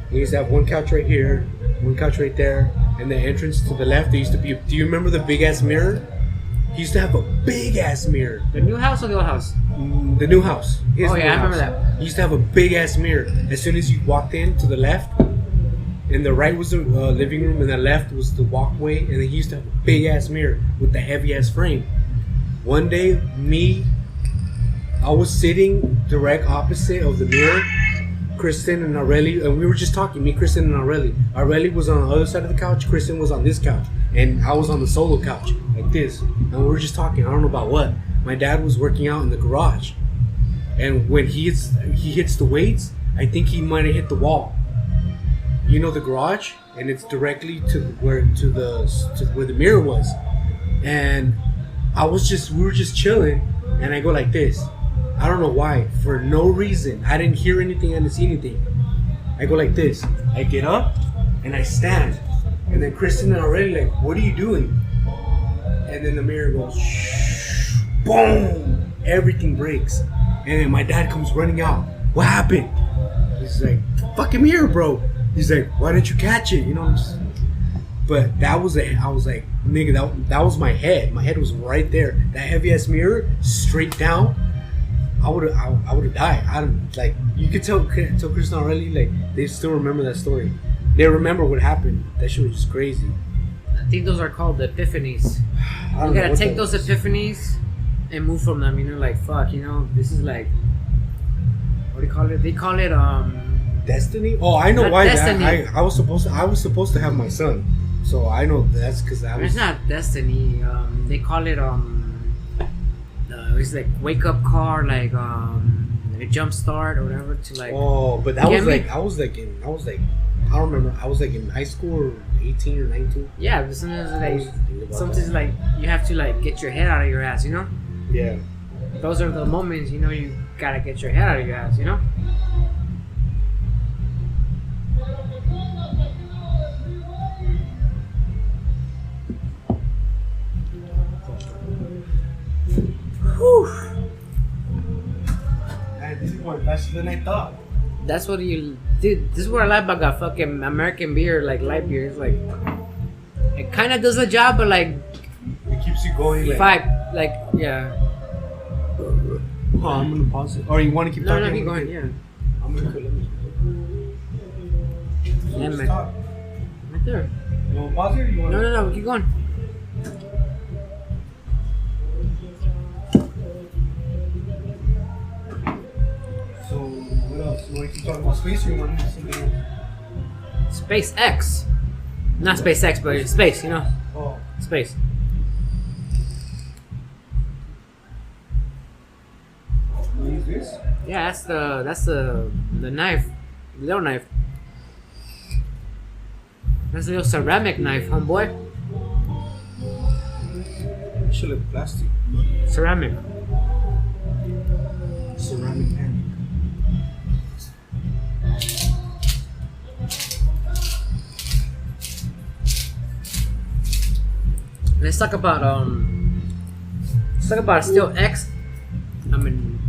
He used to have one couch right here, one couch right there, and the entrance to the left. There used to be. Do you remember the big ass mirror? He used to have a big ass mirror.
The new house or the old house?
The new house. His
Oh, yeah,
new
I remember
house.
that.
He used to have a big ass mirror. As soon as you walked in to the left, and the right was the living room, and the left was the walkway, and then he used to have a big ass mirror with the heavy ass frame. One day, I was sitting direct opposite of the mirror, Kristen and Areli, and we were just talking, me, Kristen, and Areli. Areli was on the other side of the couch, Kristen was on this couch, and I was on the solo couch, like this. And we were just talking, I don't know about what. My dad was working out in the garage, and when he hits the weights, I think he might have hit the wall. You know the garage, and it's directly to where the mirror was, and we were just chilling, and I go like this. I don't know why, for no reason. I didn't hear anything, I didn't see anything. I go like this. I get up and I stand, and then Kristen and I already like, what are you doing? And then the mirror goes, shh, boom, everything breaks, and then my dad comes running out. What happened? He's like, fucking mirror, bro. He's like, why didn't you catch it? You know. But I was like, nigga, that was my head. My head was right there. That heavy ass mirror, straight down. I would have died. You could tell Kristen already, like, they still remember that story. They remember what happened. That shit was just crazy.
I think those are called epiphanies.
I
You
don't know
gotta
what
take
that
those
was.
epiphanies and move from them. You know, like, fuck, you know, this is like, what do you call it? They call it
Destiny. Oh, I know
Not
why.
destiny.
I was supposed to have my son, so I know that's because I was.
It's not destiny. They call it it's like wake up car, like a jump start or whatever to like.
Oh, but that
You
was
get
like
me?
I don't remember. I was like in high school or 18 or 19.
Yeah, but sometimes
I was thinking
like
about
sometimes
that.
like you have to like get your head out of your ass. You know,
Yeah.
those are the moments. You know, you gotta get your head out of your ass. You know. Whew.
Man, this is going faster than I thought.
That's what you dude. This is what I like about that fucking American beer, like light beer. It's like it kind of does the job, but like
It keeps you going.
if
Like,
I like yeah.
oh, I'm gonna pause it. Or you want to keep
No,
talking?
no, keep going. Yeah,
I'm gonna let me.
Yeah,
Just
man.
talk.
right there.
You want to pause it or you want?
No, keep going.
So what else? You want to keep talking about space or you want to do something else?
SpaceX, not SpaceX, but it's space. You know,
Oh.
space.
You use this?
Yeah, that's the knife, little knife. That's a little ceramic knife, homeboy.
Should look plastic.
Ceramic.
Ceramic pan.
Let's talk about Steel X. I mean,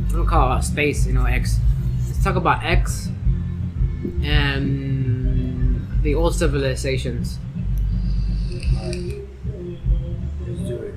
I don't call it space, you know, X. Let's talk about X and the old civilizations.
Let's do it.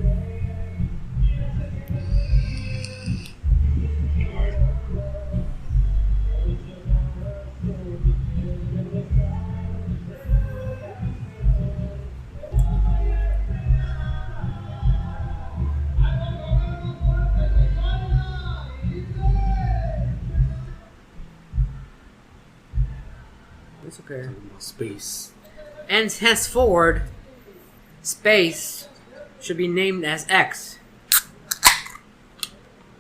It's okay.
Talking about space.
And henceforward, space should be named as X.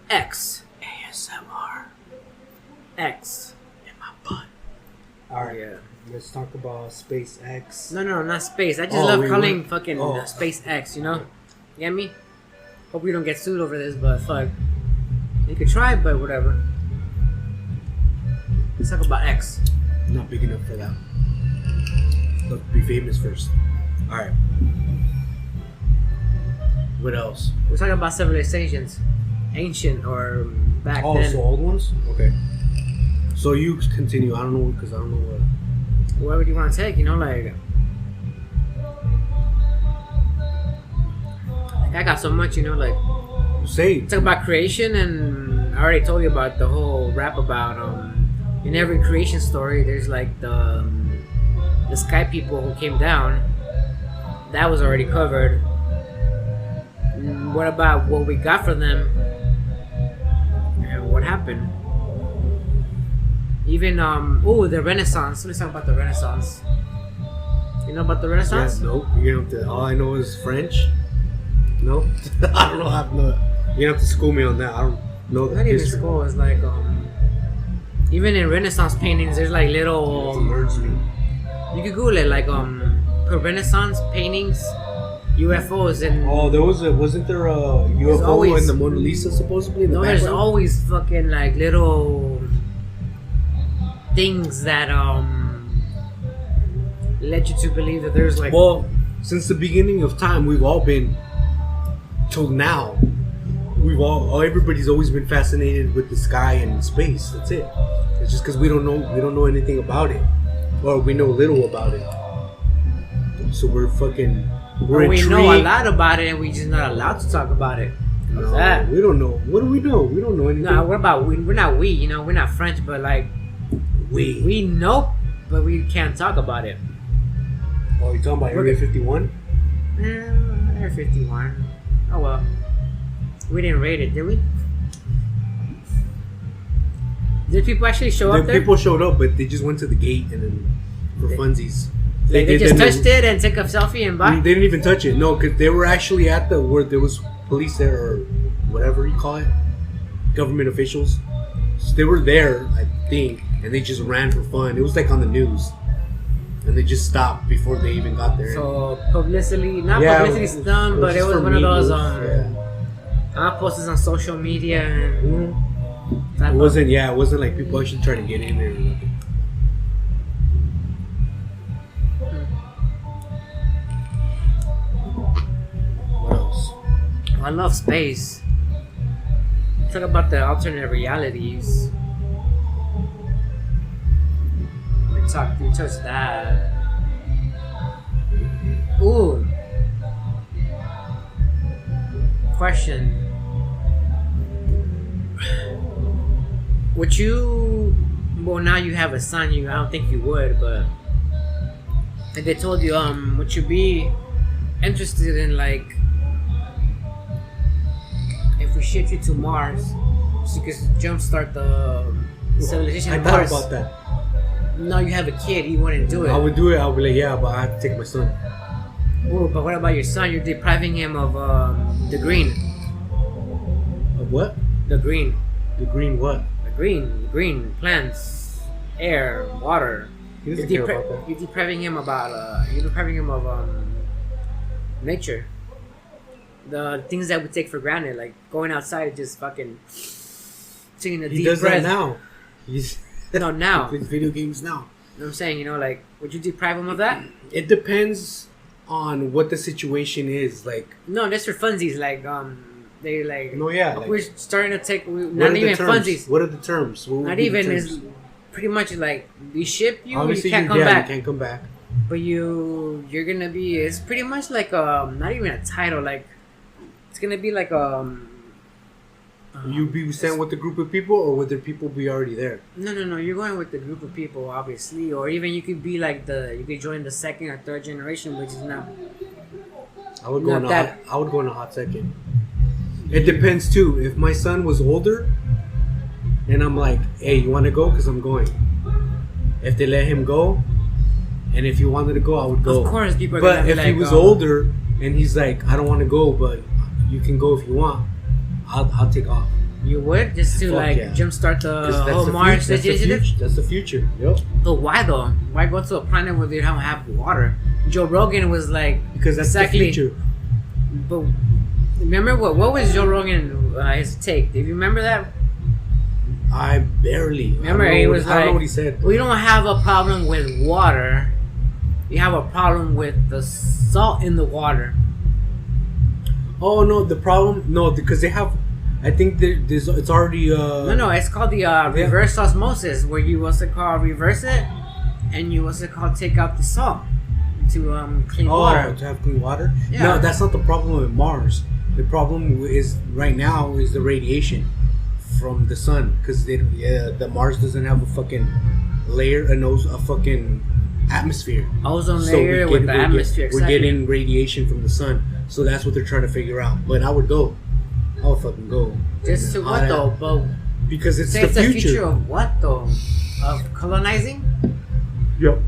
X.
ASMR
X.
in my butt. All right.
Yeah.
Let's talk about SpaceX.
No, not space. I just
Oh,
love
we
calling
went-
fucking
oh.
SpaceX, you know? You get me? Hope we don't get sued over this, but fuck. You could try, but whatever. Let's talk about X.
Not big enough for that. Let's be famous first. All right. What else?
We're talking about civilizations, ancient or back
Oh,
then.
so old ones? Okay. So you continue. I don't know because I don't know what.
Whatever you want to take, you know, like I got so much, you know, like
Say.
talk about creation, and I already told you about the whole rap about in every creation story there's like the sky people who came down. That was already covered. What about what we got from them and what happened? Even the Renaissance. Let's talk about the Renaissance. You know about the
Yeah,
Renaissance?
nope. You're gonna have to. All I know is French. Nope. I don't know. I have no. You have to school me on that. I don't know the
Not even
history.
school. It's like even in Renaissance paintings, there's like
It
little.
learns me.
You could Google it, like for Renaissance paintings, UFOs, and
Oh, there wasn't there a UFO
always-
in the Mona Lisa supposedly? In the
no, there's
background?
always fucking like little things that let you to believe that there's like.
Well, since the beginning of time, we've all been till now. Everybody's always been fascinated with the sky and space. That's it. It's just because we don't know anything about it, or we know little about it. So we're
we
intrigued.
know a lot about it, and we just not allowed to talk about it. What's
No,
that?
we don't know. What do we know? We don't know anything.
No, what about we? We're not we. You know, we're not French, but like we know, but we can't talk about it.
Oh, you talking about Area 51?
Area 51. Oh well. We didn't rate it, did we? Did people actually show up there?
People showed up, but they just went to the gate and then for funsies.
They
did
just
then
touched it and took a selfie and bye?
They didn't even touch it. No, because they were actually at where there was police there or whatever you call it, government officials. So they were there, I think, and they just ran for fun. It was like on the news, and they just stopped before they even got there.
So publicity, not
Yeah,
publicity
it was-
stunt,
it was
but it
just
was
for
one of those
media,
posts on social media and type
It
of-
wasn't like people actually trying to get in there or nothing. What else?
I love space. Talk about the alternate realities. We touched that. Ooh. Question. Would you? Well, now you have a son. I don't think you would, but if they told you, would you be interested in like? If we ship you to Mars, so you could jumpstart the civilization
I
of
thought
Mars.
about that.
No, you have a kid. You wouldn't do it.
I would do it. I would be like, yeah, but I have to take my son.
Ooh, but what about your son? You're depriving him of the green.
Of what?
The green.
The green what?
The green plants, air, water.
He doesn't care about that.
You're depriving him of nature. The things that we take for granted, like going outside and just fucking taking a
He
deep
does
breath.
that now. He's
No, now.
he plays video games now.
You know what I'm saying? You know, like, would you deprive him of that?
It depends on what the situation is. Like,
No, that's for funsies. Like, they like.
no, yeah. Like,
We're starting to take.
what are
Not
the
even
terms?
funsies.
What are the terms? What would
Not
be the
even
terms?
is pretty much like we ship you.
Obviously,
you can't come
you
back.
can't come back.
But you're gonna be. It's pretty much like not even a title. Like it's gonna be like
You be sent with a group of people, or would there people be already there?
No. You're going with the group of people, obviously, or even you could be like you could join the second or third generation, which is not.
I would go
Not
in
that-
I would go in a hot second. It depends too. If my son was older, and I'm like, "Hey, you want to go?" Because I'm going. If they let him go, and if he wanted to go, I would go.
Of course, people are
But
gonna be
if
like,
he was older and he's like, "I don't want to go, but you can go if you want," I'll take off.
You would just to
Fuck
like
yeah.
jumpstart
'Cause
the whole Mars
that's the
initiative.
future. That's the future. Yep.
But why though? Why go to a planet where they don't have water? Joe Rogan was like,
Because that's
exactly.
the future.
But remember what was Joe Rogan his take? Do you remember that?
I barely.
Remember,
I
he
don't know
was
what, I don't know
like,
what he said.
we don't have a problem with water. We have a problem with the salt in the water.
Oh no, the problem no because they have. I think there's it's already.
No, it's called the reverse osmosis, where you what's it called reverse it, and you what's it called take out the salt to clean water.
To have clean water.
Yeah.
No, that's not the problem with Mars. The problem is right now is the radiation from the sun because the Mars doesn't have a fucking layer, a fucking atmosphere.
Ozone layer with the atmosphere.
We're getting radiation from the sun, so that's what they're trying to figure out. But I would go. I would fucking go.
Just to what though? But
because it's
say
the
it's
future.
the future of what though? Of colonizing?
Yep.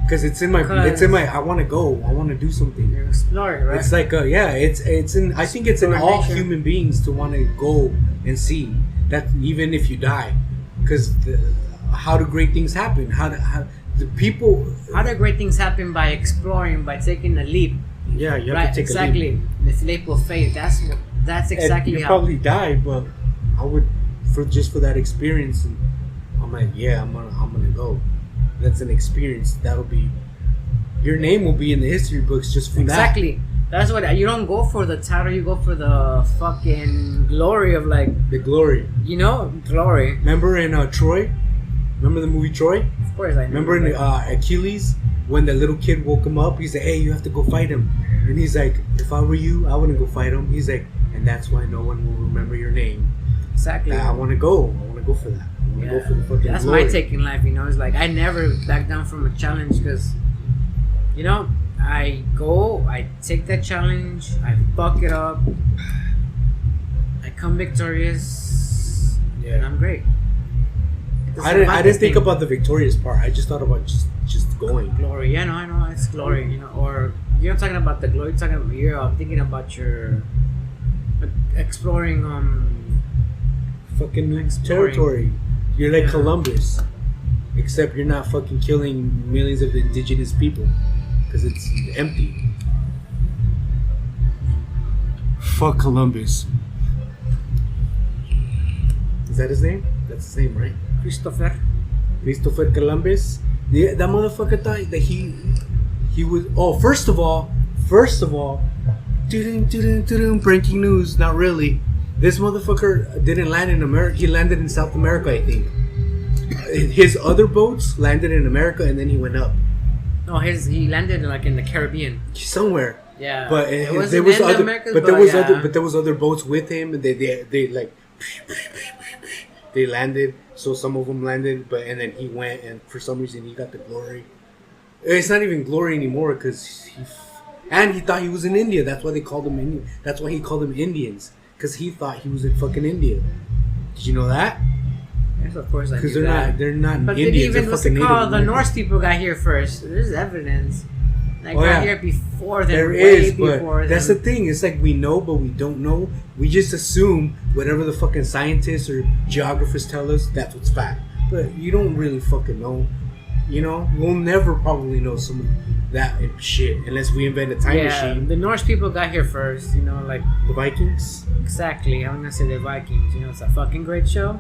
Because it's in my. I want to go. I want to do something.
You're exploring, right?
It's like it's in. I think it's in all
nature.
human beings to want to go and see that even if you die, because how do great things happen? How the people?
How do great things happen by exploring, by taking a leap?
Yeah, you have
Right,
to take
exactly.
a leap.
This leap of faith. That's exactly
And you
how.
probably die, but I would for that experience. And I'm like, yeah, I'm gonna go. That's an experience. That'll be your name will be in the history books just for that.
Exactly. That's what you don't go for the title. You go for the fucking glory of like
The glory.
glory.
Remember in Troy? Remember the movie Troy?
Of course, I know.
Remember in Achilles when the little kid woke him up? He's like, "Hey, you have to go fight him." And he's like, "If I were you, I wouldn't go fight him." He's like, "And that's why no one will remember your name."
Exactly.
I want to go. I want to go for that. I want to go for the fucking
That's
glory.
my take in life. It's like I never back down from a challenge because, I go, I take that challenge, I fuck it up, I come victorious, and I'm great.
I didn't think about the victorious part. I just thought about just going.
Glory. Yeah, no, I know it's glory. Or you're not talking about the glory. You're talking about I'm thinking about your exploring.
Fucking territory. You're like Columbus, except you're not fucking killing millions of indigenous people because it's empty. Fuck Columbus. Is that his name? That's his name, right?
Christopher
Columbus. Yeah, that motherfucker thought that he was. Oh, first of all, breaking news. Not really. This motherfucker didn't land in America. He landed in South America, I think. His other boats landed in America, and then he went up.
No, he landed like in the Caribbean.
Somewhere.
Yeah,
But
it
there was other.
Americas,
But there was other boats with him, and they like. They landed, so some of them landed, and then he went, and for some reason he got the glory. It's not even glory anymore because he thought he was in India. That's why they called him Indian. That's why he called them Indians because he thought he was in fucking India. Did you know that?
Yes, of course I knew
Because
that.
they're not
But
Indians.
did even
they're
what's
fucking
it
Native
called? The
Americans.
Norse people got here first. There's evidence. They got here before them.
There
way
is,
before
but that's the
them.
thing. It's like we know, but we don't know. We just assume whatever the fucking scientists or geographers tell us, that's what's fact. But you don't really fucking know. We'll never probably know some of that shit unless we invent a time machine.
The Norse people got here first. Like
The Vikings.
exactly. I'm gonna say the Vikings. It's a fucking great show.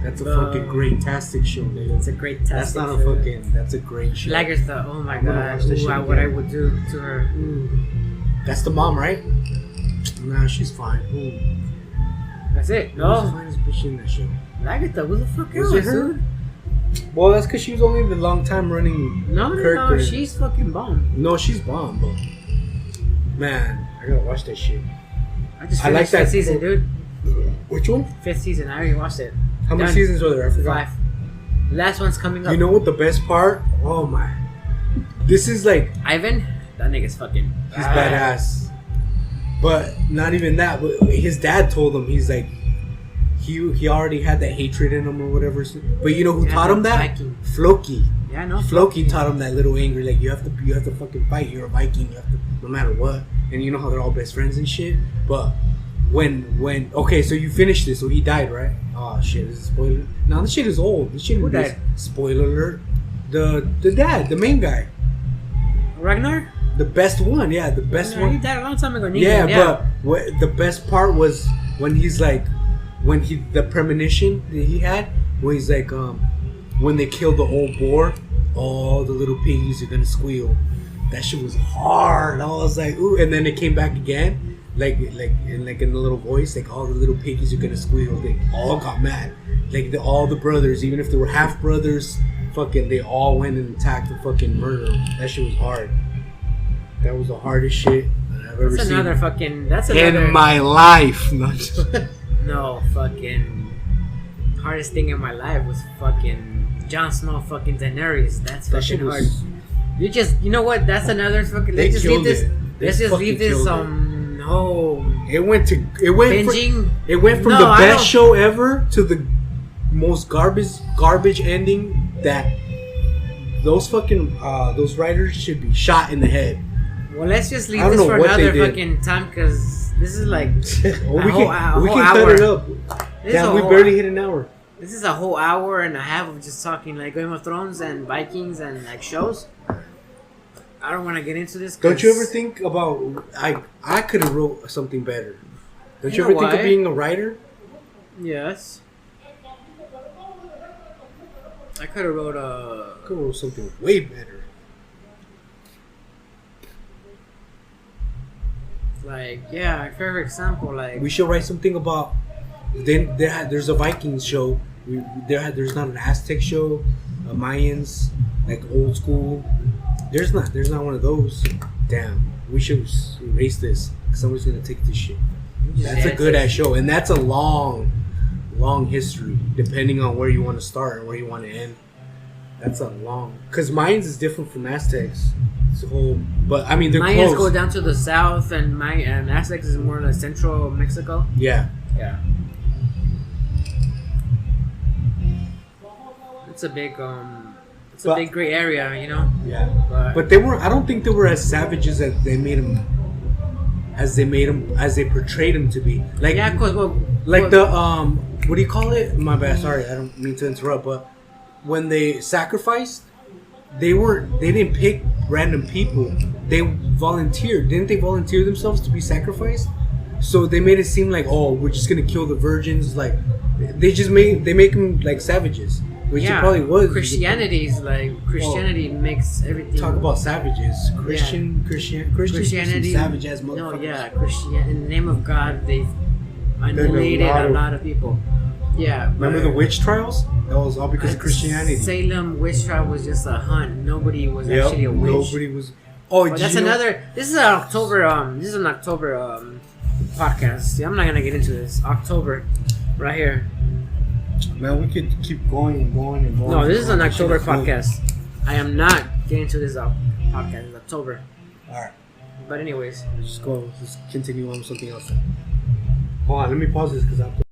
That's a fucking great-tastic show, nigga.
It's a great
That's
test.
not a fucking. That's a great show.
Lagertha. Oh my
I'm gonna
god.
watch this shit
What I
again.
would do to her. Ooh.
That's the mom, right? Nah, she's fine. Ooh.
That's it.
Who's the
No.
finest bitch in that show?
Lagertha. Who the fuck
Was
else,
it her?
dude?
Well, that's because she was only the long time running.
No,
character.
she's fucking bomb.
No, she's bomb, but man, I gotta watch that shit.
I just
I like
finished
that-
fifth season, dude.
Which one?
Fifth season. I already watched it.
How many
Done.
seasons are there? I forgot.
5. Last one's coming up.
You know what the best part? Oh my! This is like
Ivan? That nigga's fucking.
he's badass, but not even that. But his dad told him he's like he already had that hatred in him or whatever. But you know who
Yeah,
taught him that?
Viking.
Floki.
Yeah, no.
Floki taught him that little angry, like you have to fucking fight. You're a Viking. You have to, no matter what. And you know how they're all best friends and shit. But when okay, so you finished this, so he died, right? Oh shit, this is a spoiler. No, this shit is old. This shit
Who
is
died?
spoiler alert. The dad, the main guy,
Ragnar?
the best one. Yeah, the best
Ragnar, he
one.
died a long time ago.
Yeah, but the best part was when he's like, when the premonition that he had, where he's like, when they kill the old boar, all the little piggies are gonna squeal. That shit was hard. I was like, ooh, and then it came back again, like in the little voice, like all the little piggies are gonna squeal. They all got mad, like all the brothers, even if they were half brothers, fucking, they all went and attacked the fucking murder. That shit was hard. That was the hardest shit that I've ever
That's
seen
another fucking. That's another.
in my life.
No fucking. Hardest thing in my life was fucking Jon Snow fucking Daenerys. That's
That
fucking
shit
hard.
was.
You know what? That's another fucking.
They
Let's just leave
killed
this.
it. They
Let's just
fucking
leave this.
killed It went
Binging.
It went from
No,
the
I
best
don't-
show ever to the most garbage ending. That those fucking those writers should be shot in the head.
Well, let's just leave
I don't
this
know
for
what they
another
did.
fucking time because this is like
Well, we
whole-
can
a whole
cut
hour.
it up.
This is
Yeah,
a
we
whole-
barely hit an hour.
This is a whole hour and a half of just talking like Game of Thrones and Vikings and like shows. I don't want to get into this.
Don't you
'cause-
ever think about I could have wrote something better? Don't you
You
ever
know
think
why?
of being a writer?
Yes. I could have wrote a.
I could have wrote something way better.
Like, yeah, for example, like.
We should write something about. Then there's a Vikings show. There's not an Aztec show, a Mayans, like old school. There's not one of those. Damn, we should erase this. Somebody's gonna take this shit. That's a good ass show, and that's a long history. Depending on where you want to start and where you want to end, that's a long. Because Mayans is different from Aztecs. It's a whole, but I mean they're
Mayans
close.
go down to the south, and Aztecs is more like central Mexico.
Yeah,
Yeah. It's a big it's a
But-
big gray area, you know.
yeah.
But,
But they were. I don't think they were as savages as they made them. As they portrayed them to be. Like
yeah, of course. Well,
like the what do you call it? My bad. Sorry, I don't mean to interrupt. But when they sacrificed, they didn't pick random people. They volunteered. Didn't they volunteer themselves to be sacrificed? So they made it seem like, oh, we're just gonna kill the virgins. Like they make them like savages, which it probably was.
Christianity makes everything.
Talk about savages. Christianity, savage ass motherfuckers.
No, yeah, in the name of God, they've annihilated a lot of people. Yeah.
Remember the witch trials? That was all because of Christianity.
Salem witch trial was just a hunt. Nobody was actually a witch.
Nobody was. Oh,
But that's another. This is an October. This is an October podcast. Yeah, I'm not gonna get into this. October, right here.
Man, we could keep going and going and going.
No, this is an
Shit
October
cool.
podcast. I am not getting into this podcast in October.
Alright,
But anyways.
let's go. Let's continue on with something else. Hold on, let me pause this because I have to.